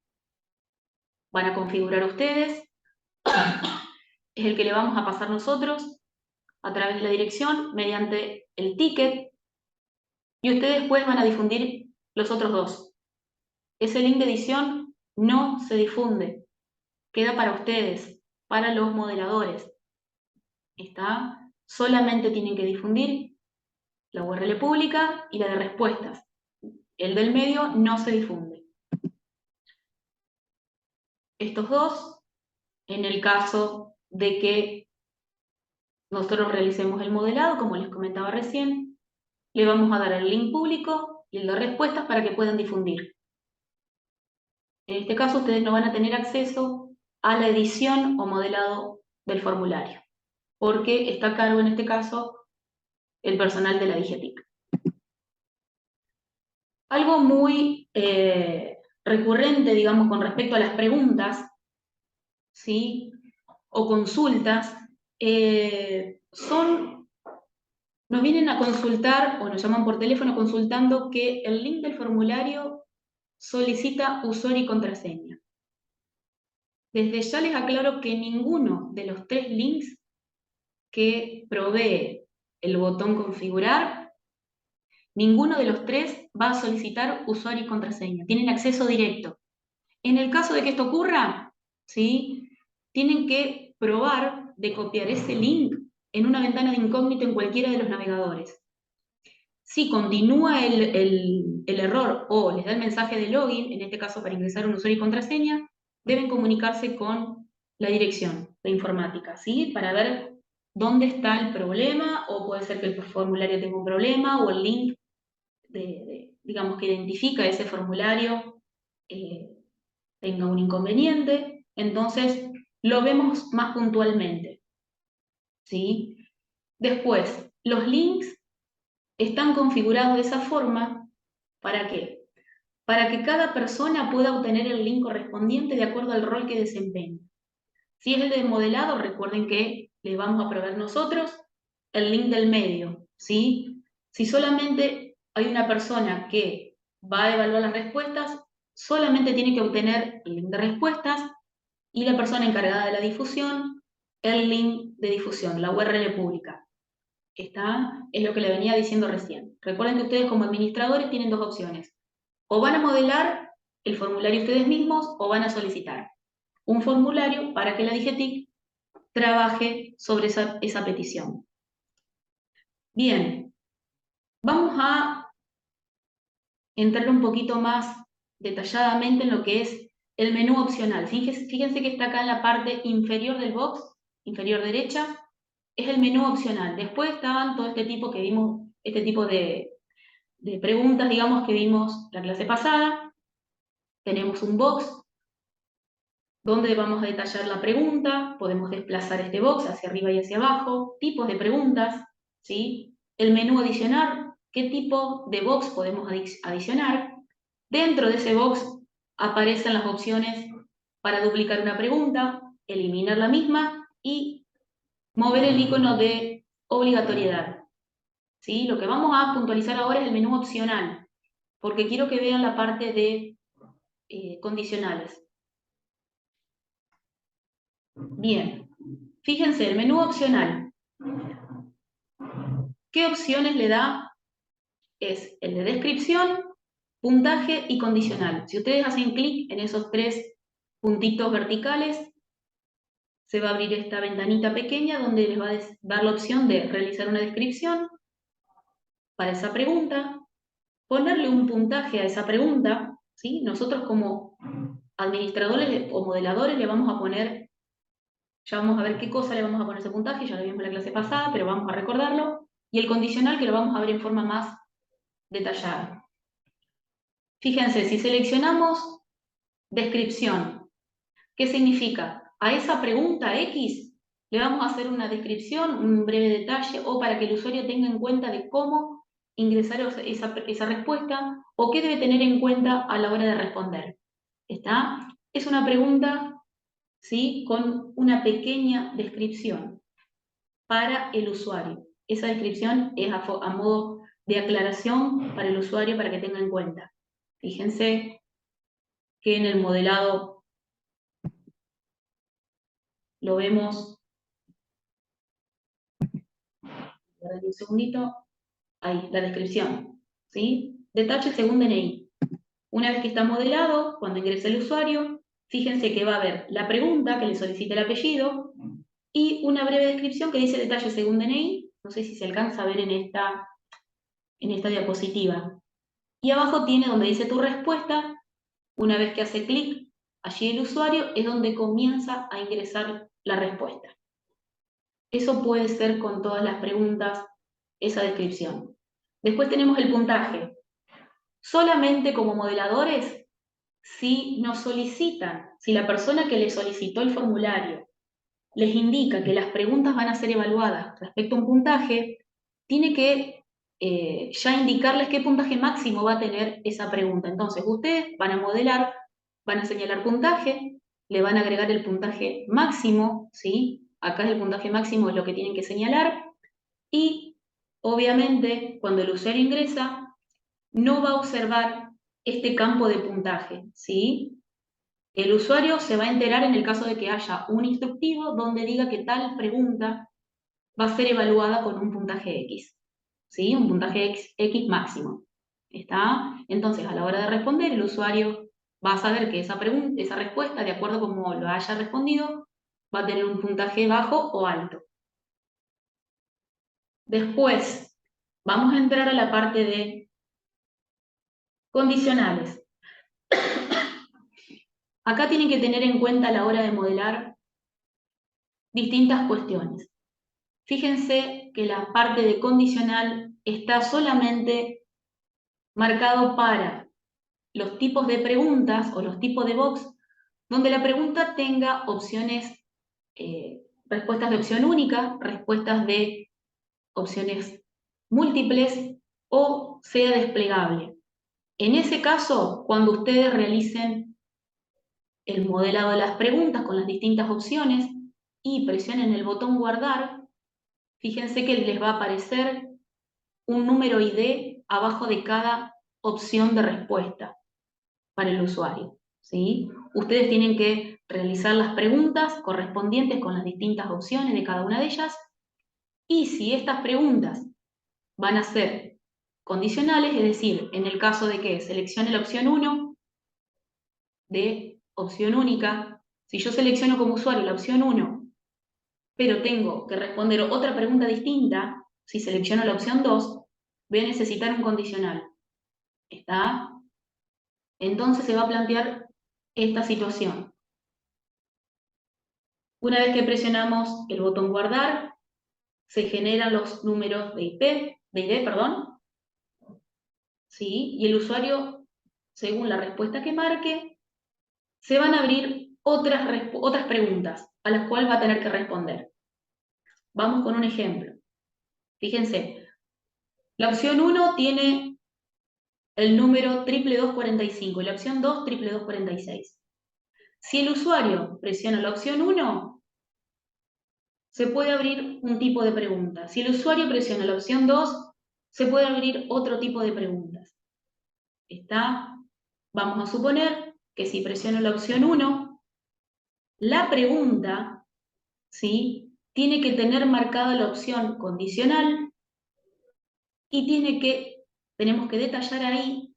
van a configurar ustedes, es el que le vamos a pasar nosotros a través de la dirección mediante el ticket y ustedes después van a difundir los otros dos. Ese link de edición no se difunde, queda para ustedes, para los modeladores. ¿Está? Solamente tienen que difundir la URL pública y la de respuestas. El del medio no se difunde. Estos dos, en el caso de que nosotros realicemos el modelado, como les comentaba recién, le vamos a dar el link público y el de respuestas para que puedan difundir. En este caso, ustedes no van a tener acceso a la edición o modelado del formulario, porque está a cargo en este caso el personal de la DIGETIC. Algo muy recurrente, digamos, con respecto a las preguntas, ¿sí? O consultas, nos vienen a consultar o nos llaman por teléfono consultando que el link del formulario solicita usuario y contraseña. Desde ya les aclaro que ninguno de los 3 links que provee el botón configurar, ninguno de los 3 va a solicitar usuario y contraseña. Tienen acceso directo. En el caso de que esto ocurra, ¿sí?, tienen que probar de copiar ese link en una ventana de incógnito en cualquiera de los navegadores. Si continúa el error o les da el mensaje de login, en este caso para ingresar un usuario y contraseña, deben comunicarse con la dirección de informática, ¿sí?, para ver dónde está el problema, o puede ser que el formulario tenga un problema, o el link digamos, que identifica ese formulario tenga un inconveniente. Entonces lo vemos más puntualmente, ¿sí? Después, los links están configurados de esa forma, ¿para qué? Para que cada persona pueda obtener el link correspondiente de acuerdo al rol que desempeña. Si es el de modelado, recuerden que le vamos a proveer nosotros el link del medio, ¿sí? Si solamente hay una persona que va a evaluar las respuestas, solamente tiene que obtener el link de respuestas, y la persona encargada de la difusión, el link de difusión, la URL pública. Es lo que le venía diciendo recién. Recuerden que ustedes como administradores tienen 2 opciones. O van a modelar el formulario ustedes mismos, o van a solicitar un formulario para que la DGTIC trabaje sobre esa petición. Bien, vamos a entrar un poquito más detalladamente en lo que es el menú opcional. Fíjense que está acá en la parte inferior del box, inferior derecha, es el menú opcional. Después estaban todo este tipo que vimos, este tipo de preguntas, digamos, que vimos la clase pasada. Tenemos un box donde vamos a detallar la pregunta, podemos desplazar este box hacia arriba y hacia abajo, tipos de preguntas, ¿sí? El menú adicionar, qué tipo de box podemos adicionar. Dentro de ese box aparecen las opciones para duplicar una pregunta, eliminar la misma y mover el icono de obligatoriedad, ¿sí? Lo que vamos a puntualizar ahora es el menú opcional, porque quiero que vean la parte de condicionales. Bien, fíjense, el menú opcional, ¿qué opciones le da? Es el de descripción, puntaje y condicional. Si ustedes hacen clic en esos 3 puntitos verticales, se va a abrir esta ventanita pequeña donde les va a dar la opción de realizar una descripción para esa pregunta, ponerle un puntaje a esa pregunta, ¿sí? Nosotros como administradores o modeladores le vamos a poner, ya vamos a ver qué cosa le vamos a poner ese puntaje, ya lo vimos en la clase pasada, pero vamos a recordarlo, y el condicional que lo vamos a ver en forma más detallada. Fíjense, si seleccionamos descripción, ¿qué significa? A esa pregunta X le vamos a hacer una descripción, un breve detalle, o para que el usuario tenga en cuenta de cómo ingresar esa respuesta, o qué debe tener en cuenta a la hora de responder. ¿Está? Es una pregunta, ¿sí?, con una pequeña descripción para el usuario. Esa descripción es a modo de aclaración para el usuario para que tenga en cuenta. Fíjense que en el modelado lo vemos, un segundito, ahí, la descripción, ¿sí? Detalle según DNI. Una vez que está modelado, cuando ingrese el usuario, fíjense que va a haber la pregunta que le solicita el apellido y una breve descripción que dice detalle según DNI. No sé si se alcanza a ver en esta diapositiva. Y abajo tiene donde dice tu respuesta. Una vez que hace clic allí el usuario, es donde comienza a ingresar la respuesta. Eso puede ser con todas las preguntas, esa descripción. Después tenemos el puntaje. Solamente como modeladores, si nos solicitan, si la persona que le solicitó el formulario les indica que las preguntas van a ser evaluadas respecto a un puntaje, tiene que ya indicarles qué puntaje máximo va a tener esa pregunta. Entonces, ustedes van a modelar, van a señalar puntaje, le van a agregar el puntaje máximo, ¿sí? Acá es el puntaje máximo, es lo que tienen que señalar, y obviamente cuando el usuario ingresa, no va a observar este campo de puntaje, ¿sí? El usuario se va a enterar en el caso de que haya un instructivo donde diga que tal pregunta va a ser evaluada con un puntaje X, ¿sí? Un puntaje X máximo. ¿Está? Entonces, a la hora de responder, el usuario va a saber que esa respuesta, de acuerdo a cómo lo haya respondido, va a tener un puntaje bajo o alto. Después, vamos a entrar a la parte de condicionales. Acá tienen que tener en cuenta a la hora de modelar distintas cuestiones. Fíjense que la parte de condicional está solamente marcado para los tipos de preguntas o los tipos de box donde la pregunta tenga opciones, respuestas de opción única, respuestas de opciones múltiples o sea desplegable. En ese caso, cuando ustedes realicen el modelado de las preguntas con las distintas opciones y presionen el botón guardar, fíjense que les va a aparecer un número ID abajo de cada opción de respuesta para el usuario, ¿sí? Ustedes tienen que realizar las preguntas correspondientes con las distintas opciones de cada una de ellas y si estas preguntas van a ser condicionales, es decir, en el caso de que seleccione la opción 1 de opción única, si yo selecciono como usuario la opción 1, pero tengo que responder otra pregunta distinta, si selecciono la opción 2, voy a necesitar un condicional. ¿Está? Entonces se va a plantear esta situación. Una vez que presionamos el botón guardar, se generan los números de ID, ¿sí? Y el usuario, según la respuesta que marque, se van a abrir otras preguntas a las cuales va a tener que responder. Vamos con un ejemplo. Fíjense, la opción 1 tiene el número 22245 y la opción 2 22246. Si el usuario presiona la opción 1, se puede abrir un tipo de pregunta. Si el usuario presiona la opción 2, se puede abrir otro tipo de preguntas. ¿Está? Vamos a suponer que si presiono la opción 1, la pregunta, ¿sí?, tiene que tener marcada la opción condicional y tenemos que detallar ahí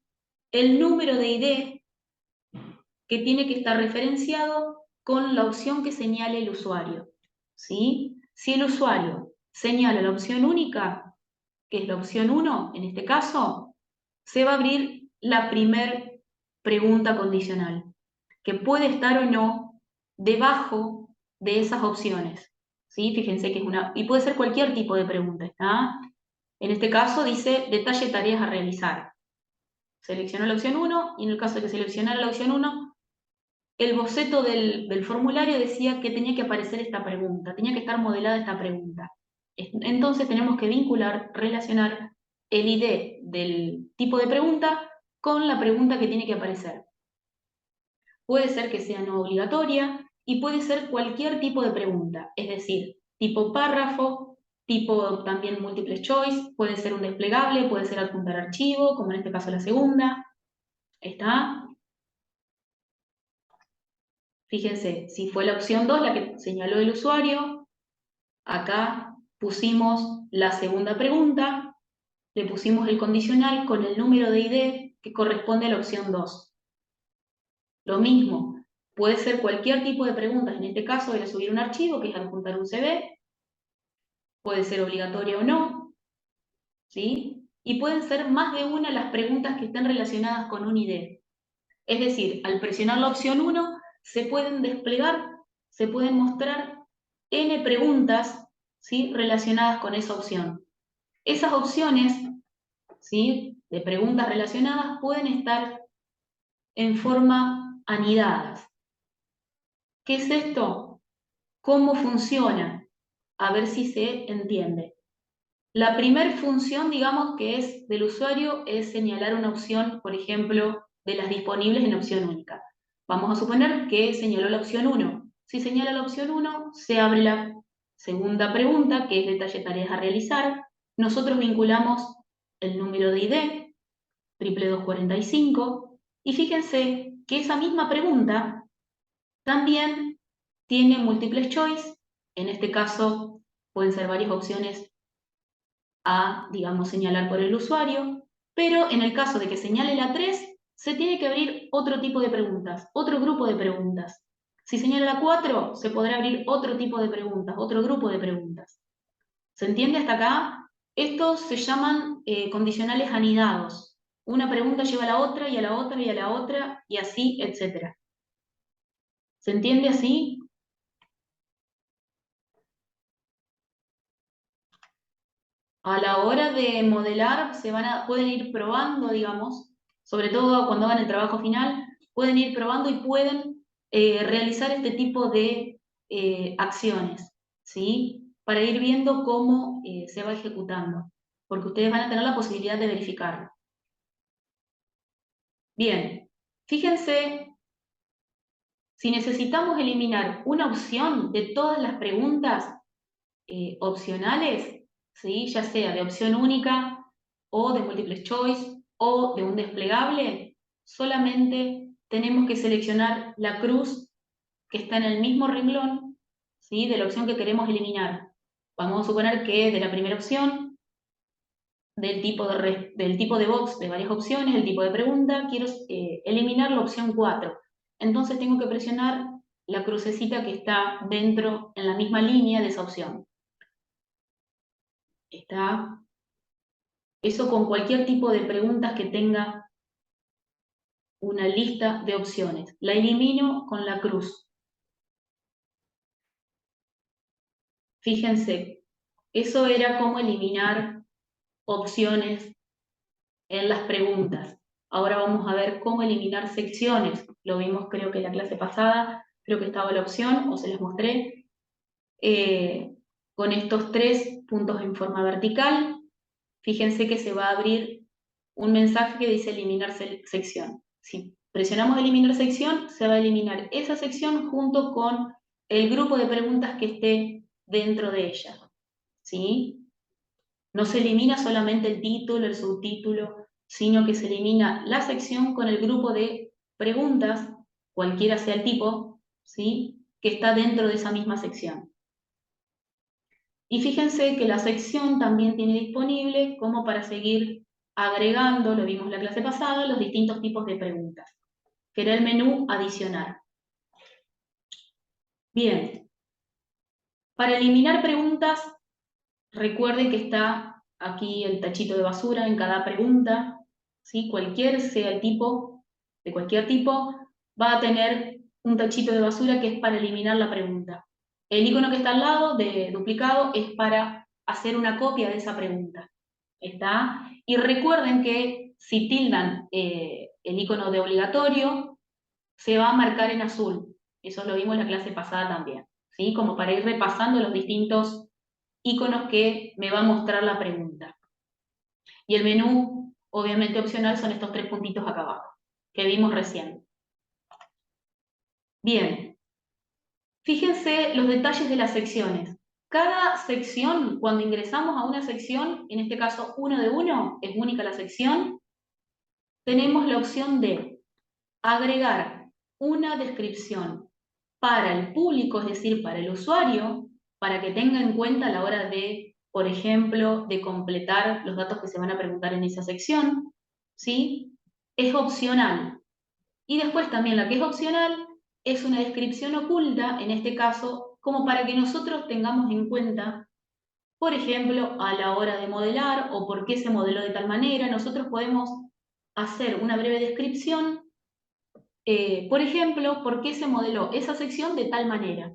el número de ID que tiene que estar referenciado con la opción que señale el usuario, ¿sí? Si el usuario señala la opción única, que es la opción 1, en este caso, se va a abrir la primer pregunta condicional, que puede estar o no debajo de esas opciones, ¿sí? Fíjense que es y puede ser cualquier tipo de pregunta, ¿está? En este caso dice detalle tareas a realizar. Seleccionó la opción 1 y en el caso de que seleccionara la opción 1, el boceto del formulario decía que tenía que aparecer esta pregunta, tenía que estar modelada esta pregunta. Entonces tenemos que vincular, relacionar el ID del tipo de pregunta con la pregunta que tiene que aparecer. Puede ser que sea no obligatoria y puede ser cualquier tipo de pregunta, es decir, tipo párrafo, tipo también múltiple choice, puede ser un desplegable, puede ser adjuntar archivo, como en este caso la segunda. ¿Está? Fíjense, si fue la opción 2 la que señaló el usuario, acá pusimos la segunda pregunta, le pusimos el condicional con el número de ID que corresponde a la opción 2. Lo mismo, puede ser cualquier tipo de preguntas, en este caso era subir un archivo, que es adjuntar un CV, puede ser obligatoria o no, ¿sí? Y pueden ser más de una las preguntas que estén relacionadas con un ID. Es decir, al presionar la opción 1, se pueden desplegar, se pueden mostrar N preguntas, ¿sí?, relacionadas con esa opción. Esas opciones, ¿sí?, de preguntas relacionadas pueden estar en forma anidadas. ¿Qué es esto? ¿Cómo funciona? A ver si se entiende. La primera función, digamos, que es del usuario es señalar una opción, por ejemplo, de las disponibles en opción única. Vamos a suponer que señaló la opción 1. Si señala la opción 1, se abre la segunda pregunta, que es detalle tareas a realizar. Nosotros vinculamos el número de ID, 22245, Y fíjense que esa misma pregunta también tiene múltiples choice. En este caso pueden ser varias opciones a, digamos, señalar por el usuario, pero en el caso de que señale la 3, se tiene que abrir otro tipo de preguntas, otro grupo de preguntas. Si señala la 4, se podrá abrir otro tipo de preguntas, otro grupo de preguntas. ¿Se entiende hasta acá? Estos se llaman condicionales anidados. Una pregunta lleva a la otra y a la otra y a la otra y así, etc. ¿Se entiende así? A la hora de modelar pueden ir probando, digamos, sobre todo cuando hagan el trabajo final, pueden ir probando y pueden realizar este tipo de acciones, ¿sí? Para ir viendo cómo se va ejecutando, porque ustedes van a tener la posibilidad de verificarlo. Bien, fíjense, si necesitamos eliminar una opción de todas las preguntas opcionales, ¿sí? Ya sea de opción única o de múltiples choice o de un desplegable, solamente tenemos que seleccionar la cruz que está en el mismo renglón, ¿sí? De la opción que queremos eliminar. Vamos a suponer que de la primera opción, del tipo de box de varias opciones, el tipo de pregunta, quiero eliminar la opción 4. Entonces tengo que presionar la crucecita que está dentro, en la misma línea de esa opción. Está eso con cualquier tipo de preguntas que tenga una lista de opciones. La elimino con la cruz. Fíjense, eso era como eliminar opciones en las preguntas. Ahora vamos a ver cómo eliminar secciones. Lo vimos creo que en la clase pasada, creo que estaba la opción o se les mostré. Con estos 3 puntos en forma vertical, fíjense que se va a abrir un mensaje que dice eliminar sección. Si presionamos eliminar sección, se va a eliminar esa sección junto con el grupo de preguntas que esté dentro de ella. ¿Sí? No se elimina solamente el título, el subtítulo, sino que se elimina la sección con el grupo de preguntas, cualquiera sea el tipo, ¿sí? Que está dentro de esa misma sección. Y fíjense que la sección también tiene disponible como para seguir agregando, lo vimos en la clase pasada, los distintos tipos de preguntas, que era el menú adicional. Bien, para eliminar preguntas, recuerden que está aquí el tachito de basura en cada pregunta, ¿sí? Cualquier sea el tipo, de cualquier tipo, va a tener un tachito de basura que es para eliminar la pregunta. El icono que está al lado de duplicado es para hacer una copia de esa pregunta. ¿Está? Y recuerden que si tildan el icono de obligatorio, se va a marcar en azul. Eso lo vimos en la clase pasada también, ¿sí? Como para ir repasando los distintos iconos que me va a mostrar la pregunta. Y el menú, obviamente opcional, son estos 3 puntitos acá abajo, que vimos recién. Bien, fíjense los detalles de las secciones. Cada sección, cuando ingresamos a una sección, en este caso 1 de 1, es única la sección, tenemos la opción de agregar una descripción para el público, es decir, para el usuario, para que tenga en cuenta a la hora de, por ejemplo, de completar los datos que se van a preguntar en esa sección, ¿sí? Es opcional. Y después también la que es opcional es una descripción oculta, en este caso, como para que nosotros tengamos en cuenta, por ejemplo, a la hora de modelar o por qué se modeló de tal manera, nosotros podemos hacer una breve descripción, por ejemplo, por qué se modeló esa sección de tal manera.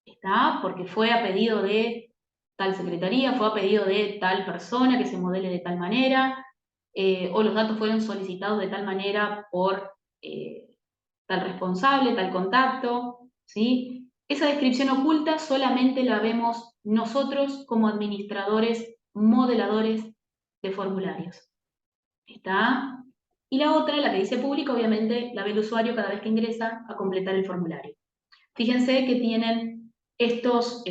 ¿Está? Porque fue a pedido de tal secretaría, fue a pedido de tal persona que se modele de tal manera, o los datos fueron solicitados de tal manera por tal responsable, tal contacto, ¿sí? Esa descripción oculta solamente la vemos nosotros como administradores, modeladores de formularios. ¿Está? Y la otra, la que dice público, obviamente la ve el usuario cada vez que ingresa a completar el formulario. Fíjense que tienen estos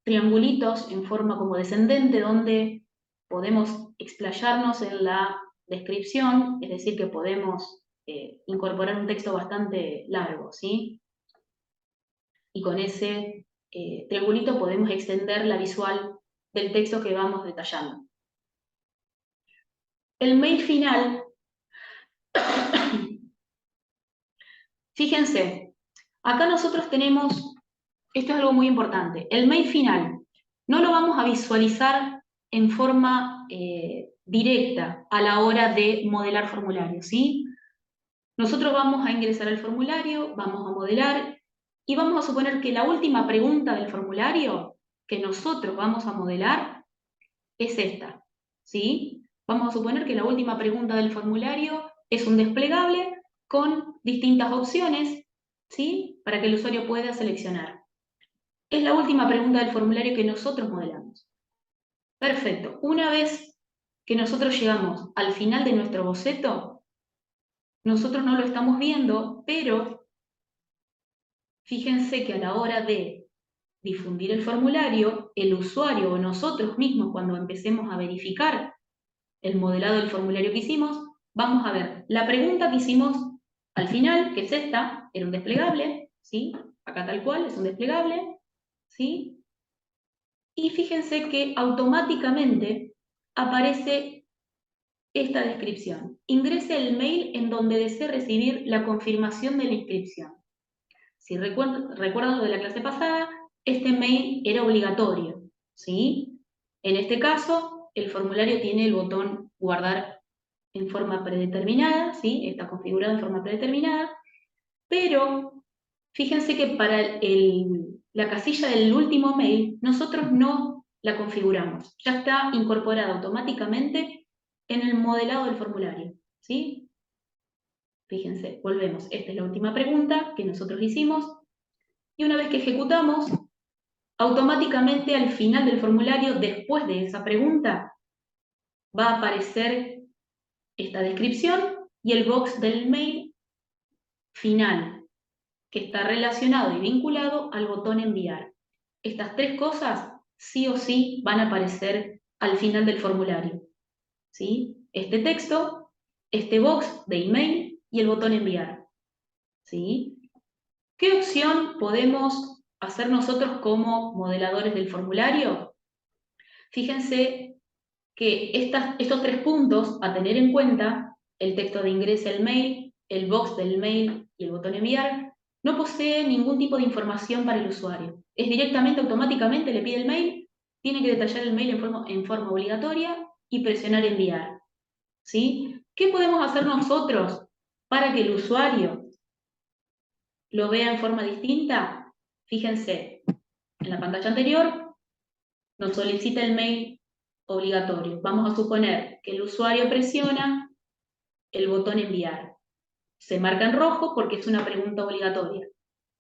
triangulitos en forma como descendente donde podemos explayarnos en la descripción, es decir, que podemos incorporar un texto bastante largo, ¿sí? Y con ese triangulito podemos extender la visual del texto que vamos detallando. El mail final, fíjense, acá nosotros tenemos, esto es algo muy importante, el mail final no lo vamos a visualizar en forma directa a la hora de modelar formularios, ¿sí? Nosotros vamos a ingresar al formulario, vamos a modelar y vamos a suponer que la última pregunta del formulario que nosotros vamos a modelar es esta, ¿sí? Vamos a suponer que la última pregunta del formulario es un desplegable con distintas opciones, ¿sí? Para que el usuario pueda seleccionar. Es la última pregunta del formulario que nosotros modelamos. Perfecto. Una vez que nosotros llegamos al final de nuestro boceto, nosotros no lo estamos viendo, pero fíjense que a la hora de difundir el formulario, el usuario o nosotros mismos, cuando empecemos a verificar el modelado del formulario que hicimos, vamos a ver la pregunta que hicimos al final, que es esta, era un desplegable, ¿sí? Acá tal cual, es un desplegable, ¿sí? Y fíjense que automáticamente aparece esta descripción. Ingrese el mail en donde desee recibir la confirmación de la inscripción. Si recuerdan lo de la clase pasada, este mail era obligatorio, ¿sí? En este caso, el formulario tiene el botón guardar en forma predeterminada, ¿sí? Está configurado en forma predeterminada, pero fíjense que para la casilla del último mail, nosotros no la configuramos, ya está incorporada automáticamente en el modelado del formulario, ¿sí? Fíjense, volvemos, esta es la última pregunta que nosotros hicimos, y una vez que ejecutamos, automáticamente al final del formulario, después de esa pregunta, va a aparecer esta descripción y el box del mail final, que está relacionado y vinculado al botón enviar. Estas tres cosas sí o sí van a aparecer al final del formulario, ¿sí? Este texto, este box de email y el botón enviar, ¿sí? ¿Qué opción podemos hacer nosotros como modeladores del formulario? Fíjense que estos tres puntos a tener en cuenta, el texto de ingreso al mail, el box del mail y el botón enviar, no posee ningún tipo de información para el usuario. Es directamente, automáticamente le pide el mail, tiene que detallar el mail en forma obligatoria y presionar enviar, ¿sí? ¿Qué podemos hacer nosotros para que el usuario lo vea en forma distinta? Fíjense, en la pantalla anterior nos solicita el mail obligatorio. Vamos a suponer que el usuario presiona el botón enviar. Se marca en rojo porque es una pregunta obligatoria.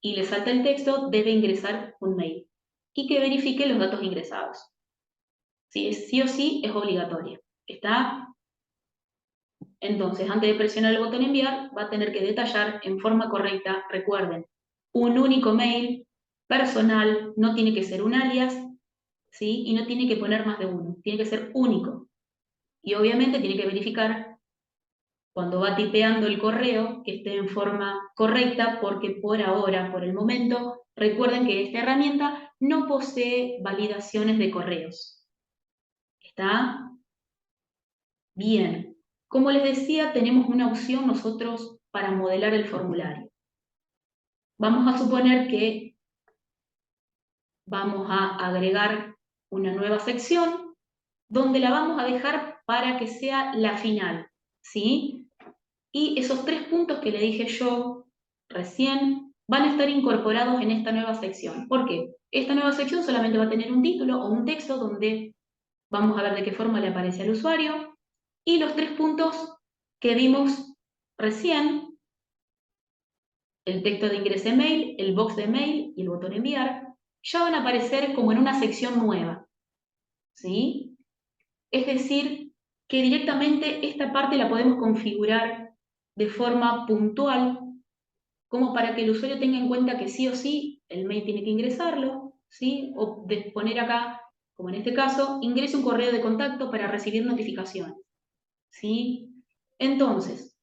Y le salta el texto, debe ingresar un mail. Y que verifique los datos ingresados. Si es sí o sí, es obligatoria. ¿Está? Entonces, antes de presionar el botón enviar, va a tener que detallar en forma correcta, recuerden, un único mail personal, no tiene que ser un alias, ¿sí? Y no tiene que poner más de uno, tiene que ser único. Y obviamente tiene que verificar cuando va tipeando el correo que esté en forma correcta, porque por ahora, por el momento, recuerden que esta herramienta no posee validaciones de correos. ¿Está? Bien. Como les decía, tenemos una opción nosotros para modelar el formulario. Vamos a suponer que vamos a agregar una nueva sección donde la vamos a dejar para que sea la final, ¿sí? Y esos tres puntos que le dije yo recién van a estar incorporados en esta nueva sección. ¿Por qué? Esta nueva sección solamente va a tener un título o un texto donde vamos a ver de qué forma le aparece al usuario. Y los tres puntos que vimos recién, el texto de ingreso mail, el box de mail y el botón enviar, ya van a aparecer como en una sección nueva, ¿sí? Es decir, que directamente esta parte la podemos configurar de forma puntual, como para que el usuario tenga en cuenta que sí o sí el mail tiene que ingresarlo, ¿sí? O de poner acá, como en este caso, ingrese un correo de contacto para recibir notificaciones, ¿sí? Entonces,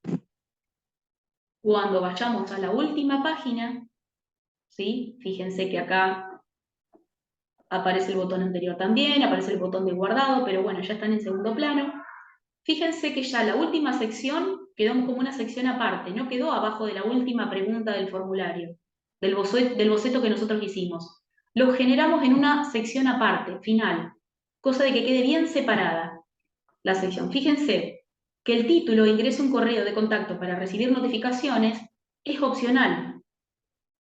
Cuando vayamos a la última página, ¿sí? Fíjense que acá aparece el botón anterior también, aparece el botón de guardado, pero bueno, ya están en segundo plano. Fíjense que ya la última sección quedó como una sección aparte, no quedó abajo de la última pregunta del formulario, del boceto que nosotros hicimos. Lo generamos en una sección aparte, final, cosa de que quede bien separada la sección. Fíjense que el título "Ingrese un correo de contacto para recibir notificaciones" es opcional.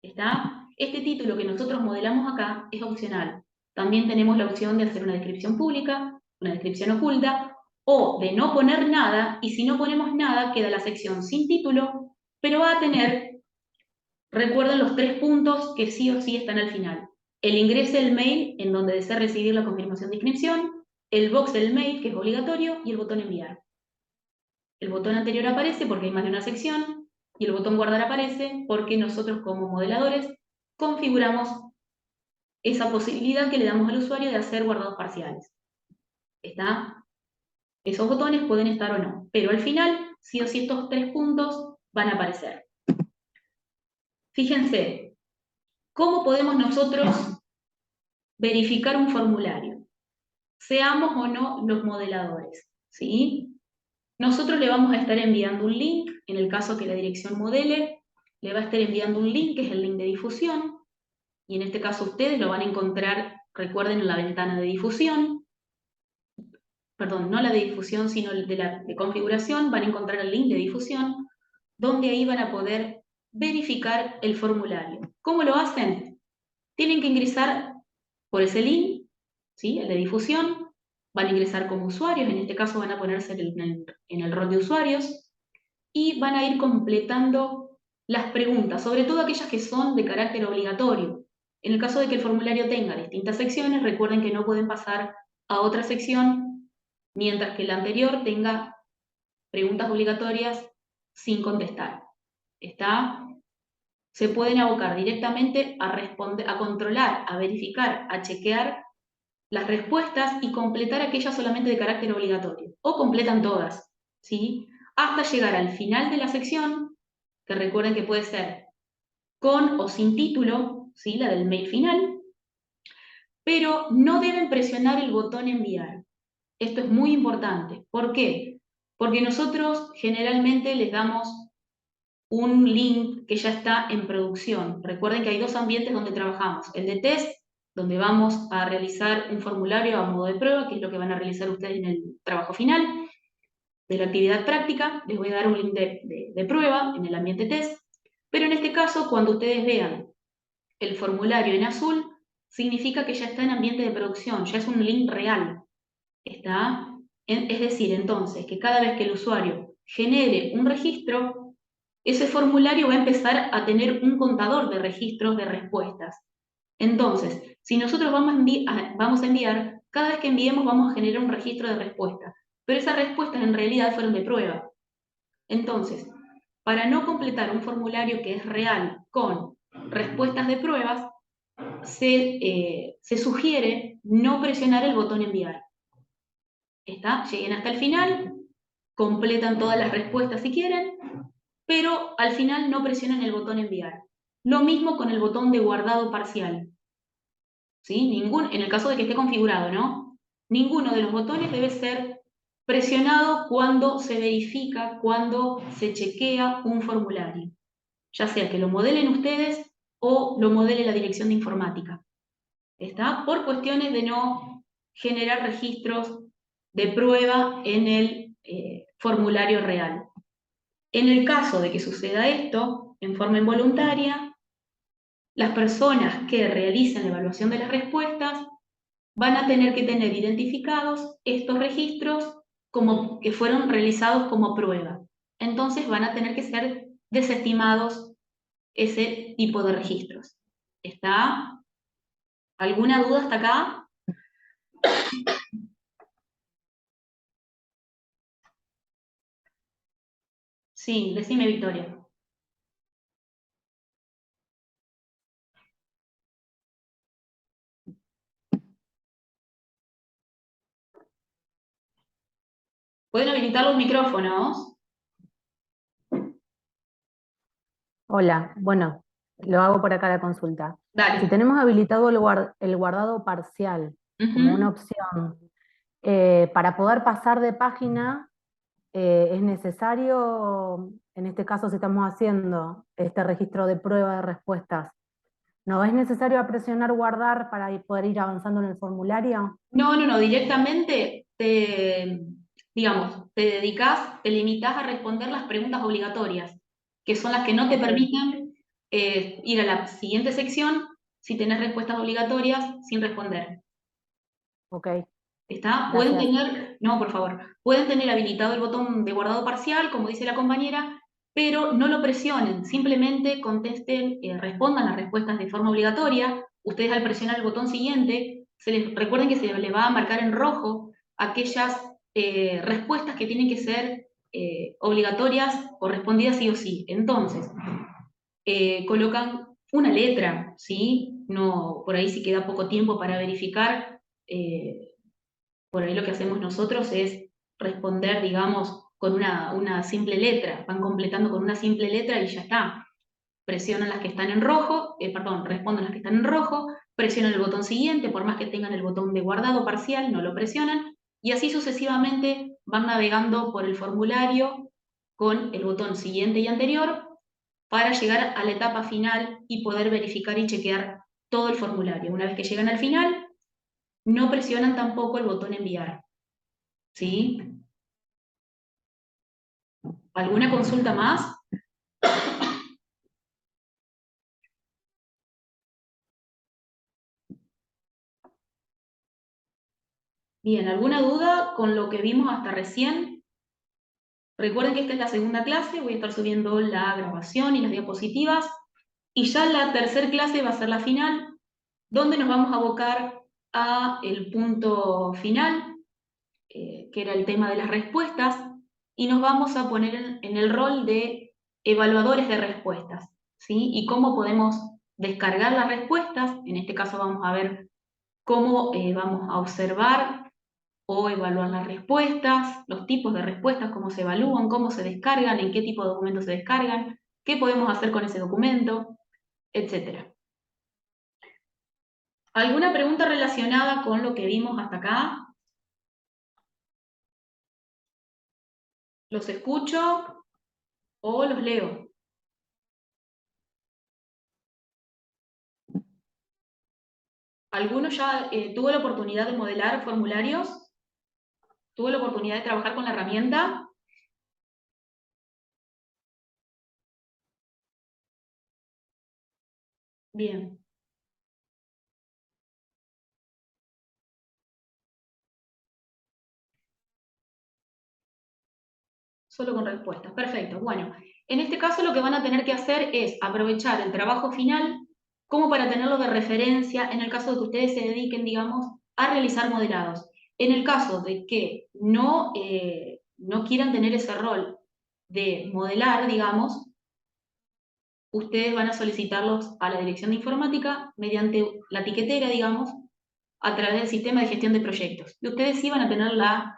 ¿Está? Este título que nosotros modelamos acá es opcional. También tenemos la opción de hacer una descripción pública, una descripción oculta, o de no poner nada, y si no ponemos nada, queda la sección sin título, pero va a tener, recuerden los 3 puntos que sí o sí están al final. El ingreso del mail, en donde desea recibir la confirmación de inscripción, el box del mail, que es obligatorio, y el botón enviar. El botón anterior aparece porque hay más de una sección, y el botón guardar aparece porque nosotros como modeladores configuramos esa posibilidad que le damos al usuario de hacer guardados parciales. ¿Está? Esos botones pueden estar o no, pero al final, sí o sí, estos 3 puntos van a aparecer. Fíjense, ¿cómo podemos nosotros verificar un formulario? Seamos o no los modeladores, ¿sí? Nosotros le vamos a estar enviando un link, en el caso que la dirección modele, le va a estar enviando un link, que es el link de difusión, y en este caso ustedes lo van a encontrar, recuerden, en la ventana de difusión, perdón, no la de difusión, sino de la de configuración, van a encontrar el link de difusión, donde ahí van a poder verificar el formulario. ¿Cómo lo hacen? Tienen que ingresar por ese link, ¿sí? El de difusión, van a ingresar como usuarios, en este caso van a ponerse en el rol de usuarios, y van a ir completando las preguntas, sobre todo aquellas que son de carácter obligatorio. En el caso de que el formulario tenga distintas secciones, recuerden que no pueden pasar a otra sección mientras que la anterior tenga preguntas obligatorias sin contestar. ¿Está? Se pueden abocar directamente a responder, a controlar, a verificar, a chequear las respuestas y completar aquellas solamente de carácter obligatorio. O completan todas, ¿sí? Hasta llegar al final de la sección, que recuerden que puede ser con o sin título, ¿sí? La del mail final, pero no deben presionar el botón enviar. Esto es muy importante. ¿Por qué? Porque nosotros generalmente les damos un link que ya está en producción. Recuerden que hay 2 ambientes donde trabajamos. El de test, donde vamos a realizar un formulario a modo de prueba, que es lo que van a realizar ustedes en el trabajo final de la actividad práctica. Les voy a dar un link de prueba en el ambiente test. Pero en este caso, cuando ustedes vean el formulario en azul, significa que ya está en ambiente de producción, ya es un link real. ¿Está? Es decir, entonces, que cada vez que el usuario genere un registro, ese formulario va a empezar a tener un contador de registros de respuestas. Entonces, si nosotros vamos a enviar, cada vez que enviemos vamos a generar un registro de respuestas, pero esas respuestas en realidad fueron de prueba. Entonces, para no completar un formulario que es real con respuestas de pruebas, se sugiere no presionar el botón enviar. ¿Está? Lleguen hasta el final, completan todas las respuestas si quieren, pero al final no presionen el botón enviar. Lo mismo con el botón de guardado parcial. ¿Sí? En el caso de que esté configurado, ¿no? Ninguno de los botones debe ser presionado cuando se verifica, cuando se chequea un formulario. Ya sea que lo modelen ustedes o lo modele la dirección de informática. ¿Está? Por cuestiones de no generar registros de prueba en el formulario real. En el caso de que suceda esto en forma involuntaria, las personas que realicen la evaluación de las respuestas van a tener que tener identificados estos registros como que fueron realizados como prueba. Entonces van a tener que ser desestimados ese tipo de registros. ¿Está? ¿Alguna duda hasta acá? Sí, decime, Victoria. ¿Pueden habilitar los micrófonos? Hola, bueno, lo hago por acá la consulta. Si Dale. tenemos habilitado el guardado parcial como una Ujú. opción, para poder pasar de página, es necesario, en este caso si estamos haciendo este registro de prueba de respuestas, ¿no es necesario presionar guardar para poder ir avanzando en el formulario? No, no, no, directamente digamos, te dedicas, te limitas a responder las preguntas obligatorias, que son las que no te Ok, permiten ir a la siguiente sección si tenés respuestas obligatorias sin responder. ok, ¿Está? Pueden gracias. tener, no, por favor, pueden tener habilitado el botón de guardado parcial, como dice la compañera, pero no lo presionen, simplemente contesten, respondan las respuestas de forma obligatoria. Ustedes al presionar el botón siguiente, recuerden que se les va a marcar en rojo aquellas respuestas que tienen que ser obligatorias o respondidas sí o sí. Entonces, colocan una letra, ¿sí? No, por ahí si queda poco tiempo para verificar. Por ahí lo que hacemos nosotros es responder, digamos, con una simple letra. Van completando con una simple letra y ya está. Presionan las que están en rojo, perdón, responden las que están en rojo, presionan el botón siguiente, por más que tengan el botón de guardado parcial, no lo presionan, y así sucesivamente van navegando por el formulario con el botón siguiente y anterior para llegar a la etapa final y poder verificar y chequear todo el formulario. Una vez que llegan al final, no presionan tampoco el botón enviar. ¿Sí? ¿Alguna consulta más? Bien, ¿alguna duda con lo que vimos hasta recién? Recuerden que esta es la segunda clase, voy a estar subiendo la grabación y las diapositivas, y ya la tercera clase va a ser la final, donde nos vamos a abocar a el punto final, que era el tema de las respuestas, y nos vamos a poner en el rol de evaluadores de respuestas, ¿sí? Y cómo podemos descargar las respuestas, en este caso vamos a ver cómo vamos a observar o evaluar las respuestas, los tipos de respuestas, cómo se evalúan, cómo se descargan, en qué tipo de documentos se descargan, qué podemos hacer con ese documento, etc. ¿Alguna pregunta relacionada con lo que vimos hasta acá? ¿Los escucho o los leo? ¿Alguno ya tuvo la oportunidad de modelar formularios? ¿Tuvo la oportunidad de trabajar con la herramienta? Bien. Solo con respuestas. Perfecto. Bueno, en este caso lo que van a tener que hacer es aprovechar el trabajo final como para tenerlo de referencia en el caso de que ustedes se dediquen, digamos, a realizar modelados. En el caso de que no quieran tener ese rol de modelar, digamos, ustedes van a solicitarlos a la dirección de informática mediante la etiquetera, digamos, a través del sistema de gestión de proyectos. Y ustedes sí van a tener la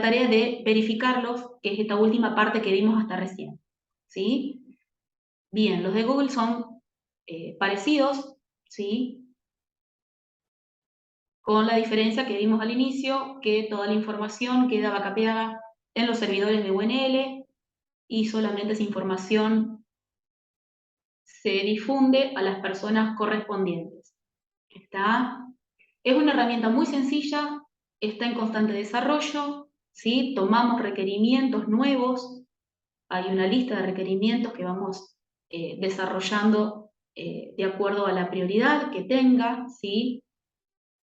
tarea de verificarlos, que es esta última parte que vimos hasta recién. ¿Sí? Bien, los de Google son parecidos, ¿sí? Con la diferencia que vimos al inicio, que toda la información queda backupeada en los servidores de UNL y solamente esa información se difunde a las personas correspondientes. ¿Está? Es una herramienta muy sencilla, está en constante desarrollo, ¿sí? Tomamos requerimientos nuevos, hay una lista de requerimientos que vamos desarrollando de acuerdo a la prioridad que tenga, ¿sí?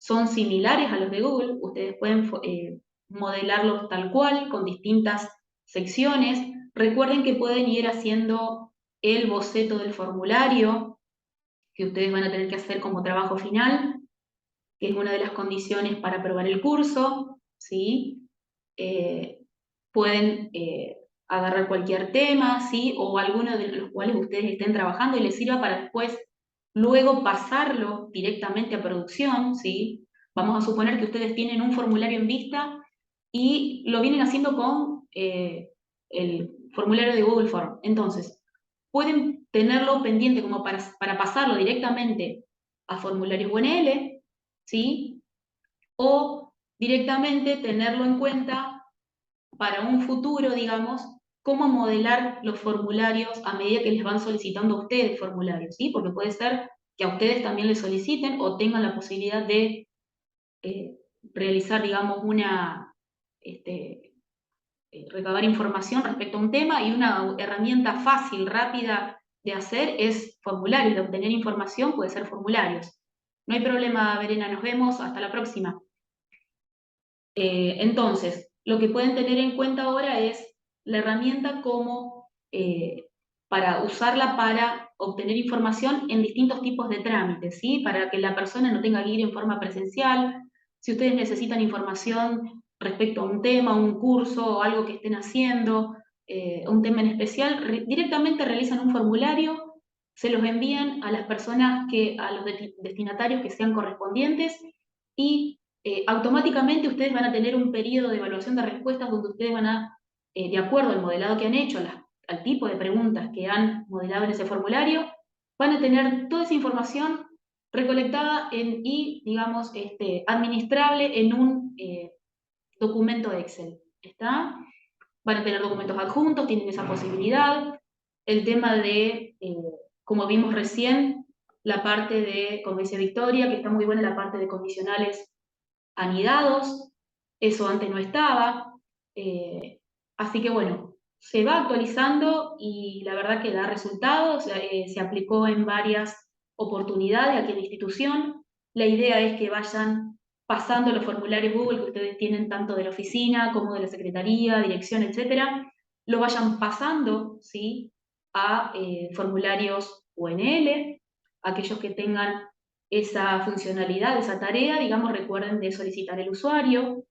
Son similares a los de Google, ustedes pueden modelarlos tal cual, con distintas secciones. Recuerden que pueden ir haciendo el boceto del formulario que ustedes van a tener que hacer como trabajo final, que es una de las condiciones para aprobar el curso, ¿sí? Eh, pueden agarrar cualquier tema, ¿sí? O alguno de los cuales ustedes estén trabajando y les sirva para después, luego pasarlo directamente a producción, ¿sí? Vamos a suponer que ustedes tienen un formulario en vista y lo vienen haciendo con el formulario de Google Form. Entonces, pueden tenerlo pendiente como para pasarlo directamente a formularios UNL, ¿sí? O directamente tenerlo en cuenta para un futuro, digamos, cómo modelar los formularios a medida que les van solicitando a ustedes formularios, ¿sí? Porque puede ser que a ustedes también les soliciten o tengan la posibilidad de realizar, digamos, recabar información respecto a un tema, y una herramienta fácil, rápida de hacer es formularios, de obtener información puede ser formularios. No hay problema, Verena, nos vemos, hasta la próxima. Entonces, lo que pueden tener en cuenta ahora es la herramienta como para usarla para obtener información en distintos tipos de trámites, ¿sí? Para que la persona no tenga que ir en forma presencial. Si ustedes necesitan información respecto a un tema, un curso o algo que estén haciendo, un tema en especial, directamente realizan un formulario, se los envían a las personas, a los destinatarios que sean correspondientes, y automáticamente ustedes van a tener un periodo de evaluación de respuestas donde ustedes van a, de acuerdo al modelado que han hecho, al tipo de preguntas que han modelado en ese formulario, van a tener toda esa información recolectada y, digamos, administrable en un documento Excel. ¿Está? Van a tener documentos adjuntos, tienen esa posibilidad. El tema de, como vimos recién, la parte de, como dice Victoria, que está muy buena la parte de condicionales anidados, eso antes no estaba, así que bueno, se va actualizando y la verdad que da resultados, se aplicó en varias oportunidades aquí en la institución. La idea es que vayan pasando los formularios Google que ustedes tienen tanto de la oficina como de la secretaría, dirección, etcétera, lo vayan pasando, ¿sí?, a formularios UNL, aquellos que tengan esa funcionalidad, esa tarea, digamos, recuerden de solicitar el usuario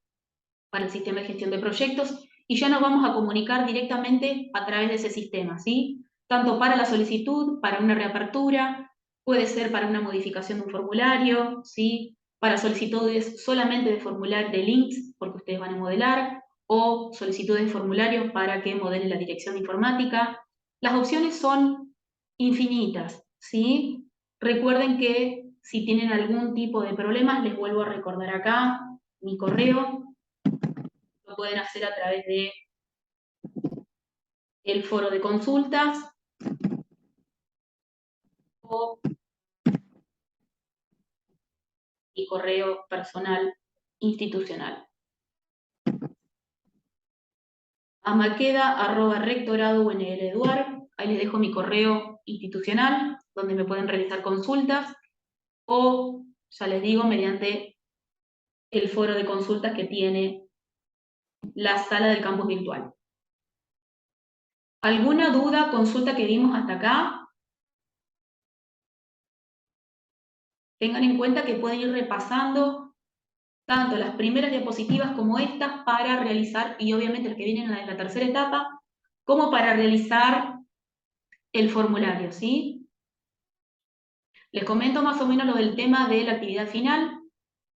para el sistema de gestión de proyectos, y ya nos vamos a comunicar directamente a través de ese sistema, ¿sí? Tanto para la solicitud, para una reapertura, puede ser para una modificación de un formulario, ¿sí? Para solicitudes solamente de formulario de links, porque ustedes van a modelar, o solicitudes de formularios para que modele la dirección informática. Las opciones son infinitas, ¿sí? Recuerden que si tienen algún tipo de problemas, les vuelvo a recordar acá mi correo. Lo pueden hacer a través de el foro de consultas o mi correo personal institucional. amaqueda@rectorado.unl.eduar. Ahí les dejo mi correo institucional, donde me pueden realizar consultas, o, ya les digo, mediante el foro de consultas que tiene la sala del campus virtual. ¿Alguna duda, consulta que vimos hasta acá? Tengan en cuenta que pueden ir repasando tanto las primeras diapositivas como estas para realizar, y obviamente las que vienen en la tercera etapa, como para realizar el formulario, ¿sí? Les comento más o menos lo del tema de la actividad final.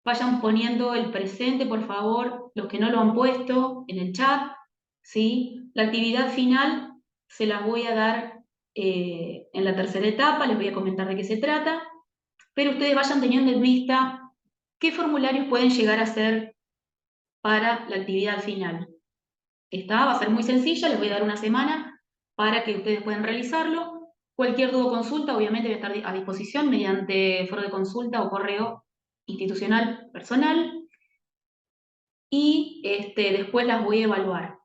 Vayan poniendo el presente, por favor, los que no lo han puesto en el chat, ¿sí? La actividad final se las voy a dar en la tercera etapa, les voy a comentar de qué se trata, pero ustedes vayan teniendo en vista qué formularios pueden llegar a ser para la actividad final. Esta va a ser muy sencilla, les voy a dar una semana para que ustedes puedan realizarlo. Cualquier duda o consulta, obviamente, voy a estar a disposición mediante foro de consulta o correo institucional personal, y después las voy a evaluar.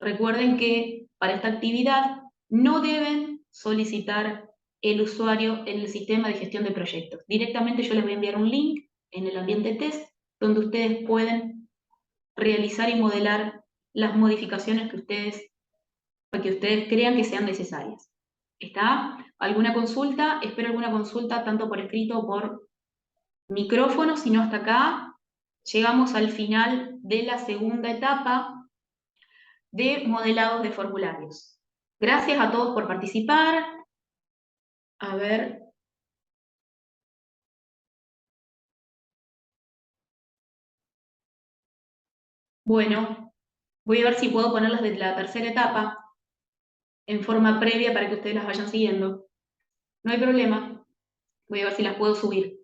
Recuerden que para esta actividad no deben solicitar el usuario en el sistema de gestión de proyectos. Directamente yo les voy a enviar un link en el ambiente test donde ustedes pueden realizar y modelar las modificaciones que ustedes crean que sean necesarias. ¿Está? ¿Alguna consulta? Espero alguna consulta tanto por escrito o por micrófono, si no hasta acá. Llegamos al final de la segunda etapa de modelados de formularios. Gracias a todos por participar. A ver. Bueno, voy a ver si puedo ponerlas de la tercera etapa. en forma previa para que ustedes las vayan siguiendo. No hay problema. Voy a ver si las puedo subir.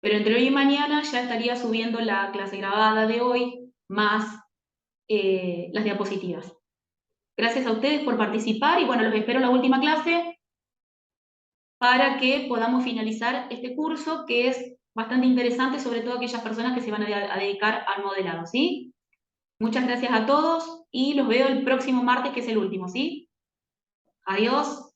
Pero entre hoy y mañana ya estaría subiendo la clase grabada de hoy, más las diapositivas. Gracias a ustedes por participar y bueno, los espero en la última clase para que podamos finalizar este curso que es bastante interesante, sobre todo aquellas personas que se van a dedicar al modelado, ¿sí? Muchas gracias a todos y los veo el próximo martes, que es el último, ¿sí? Adiós.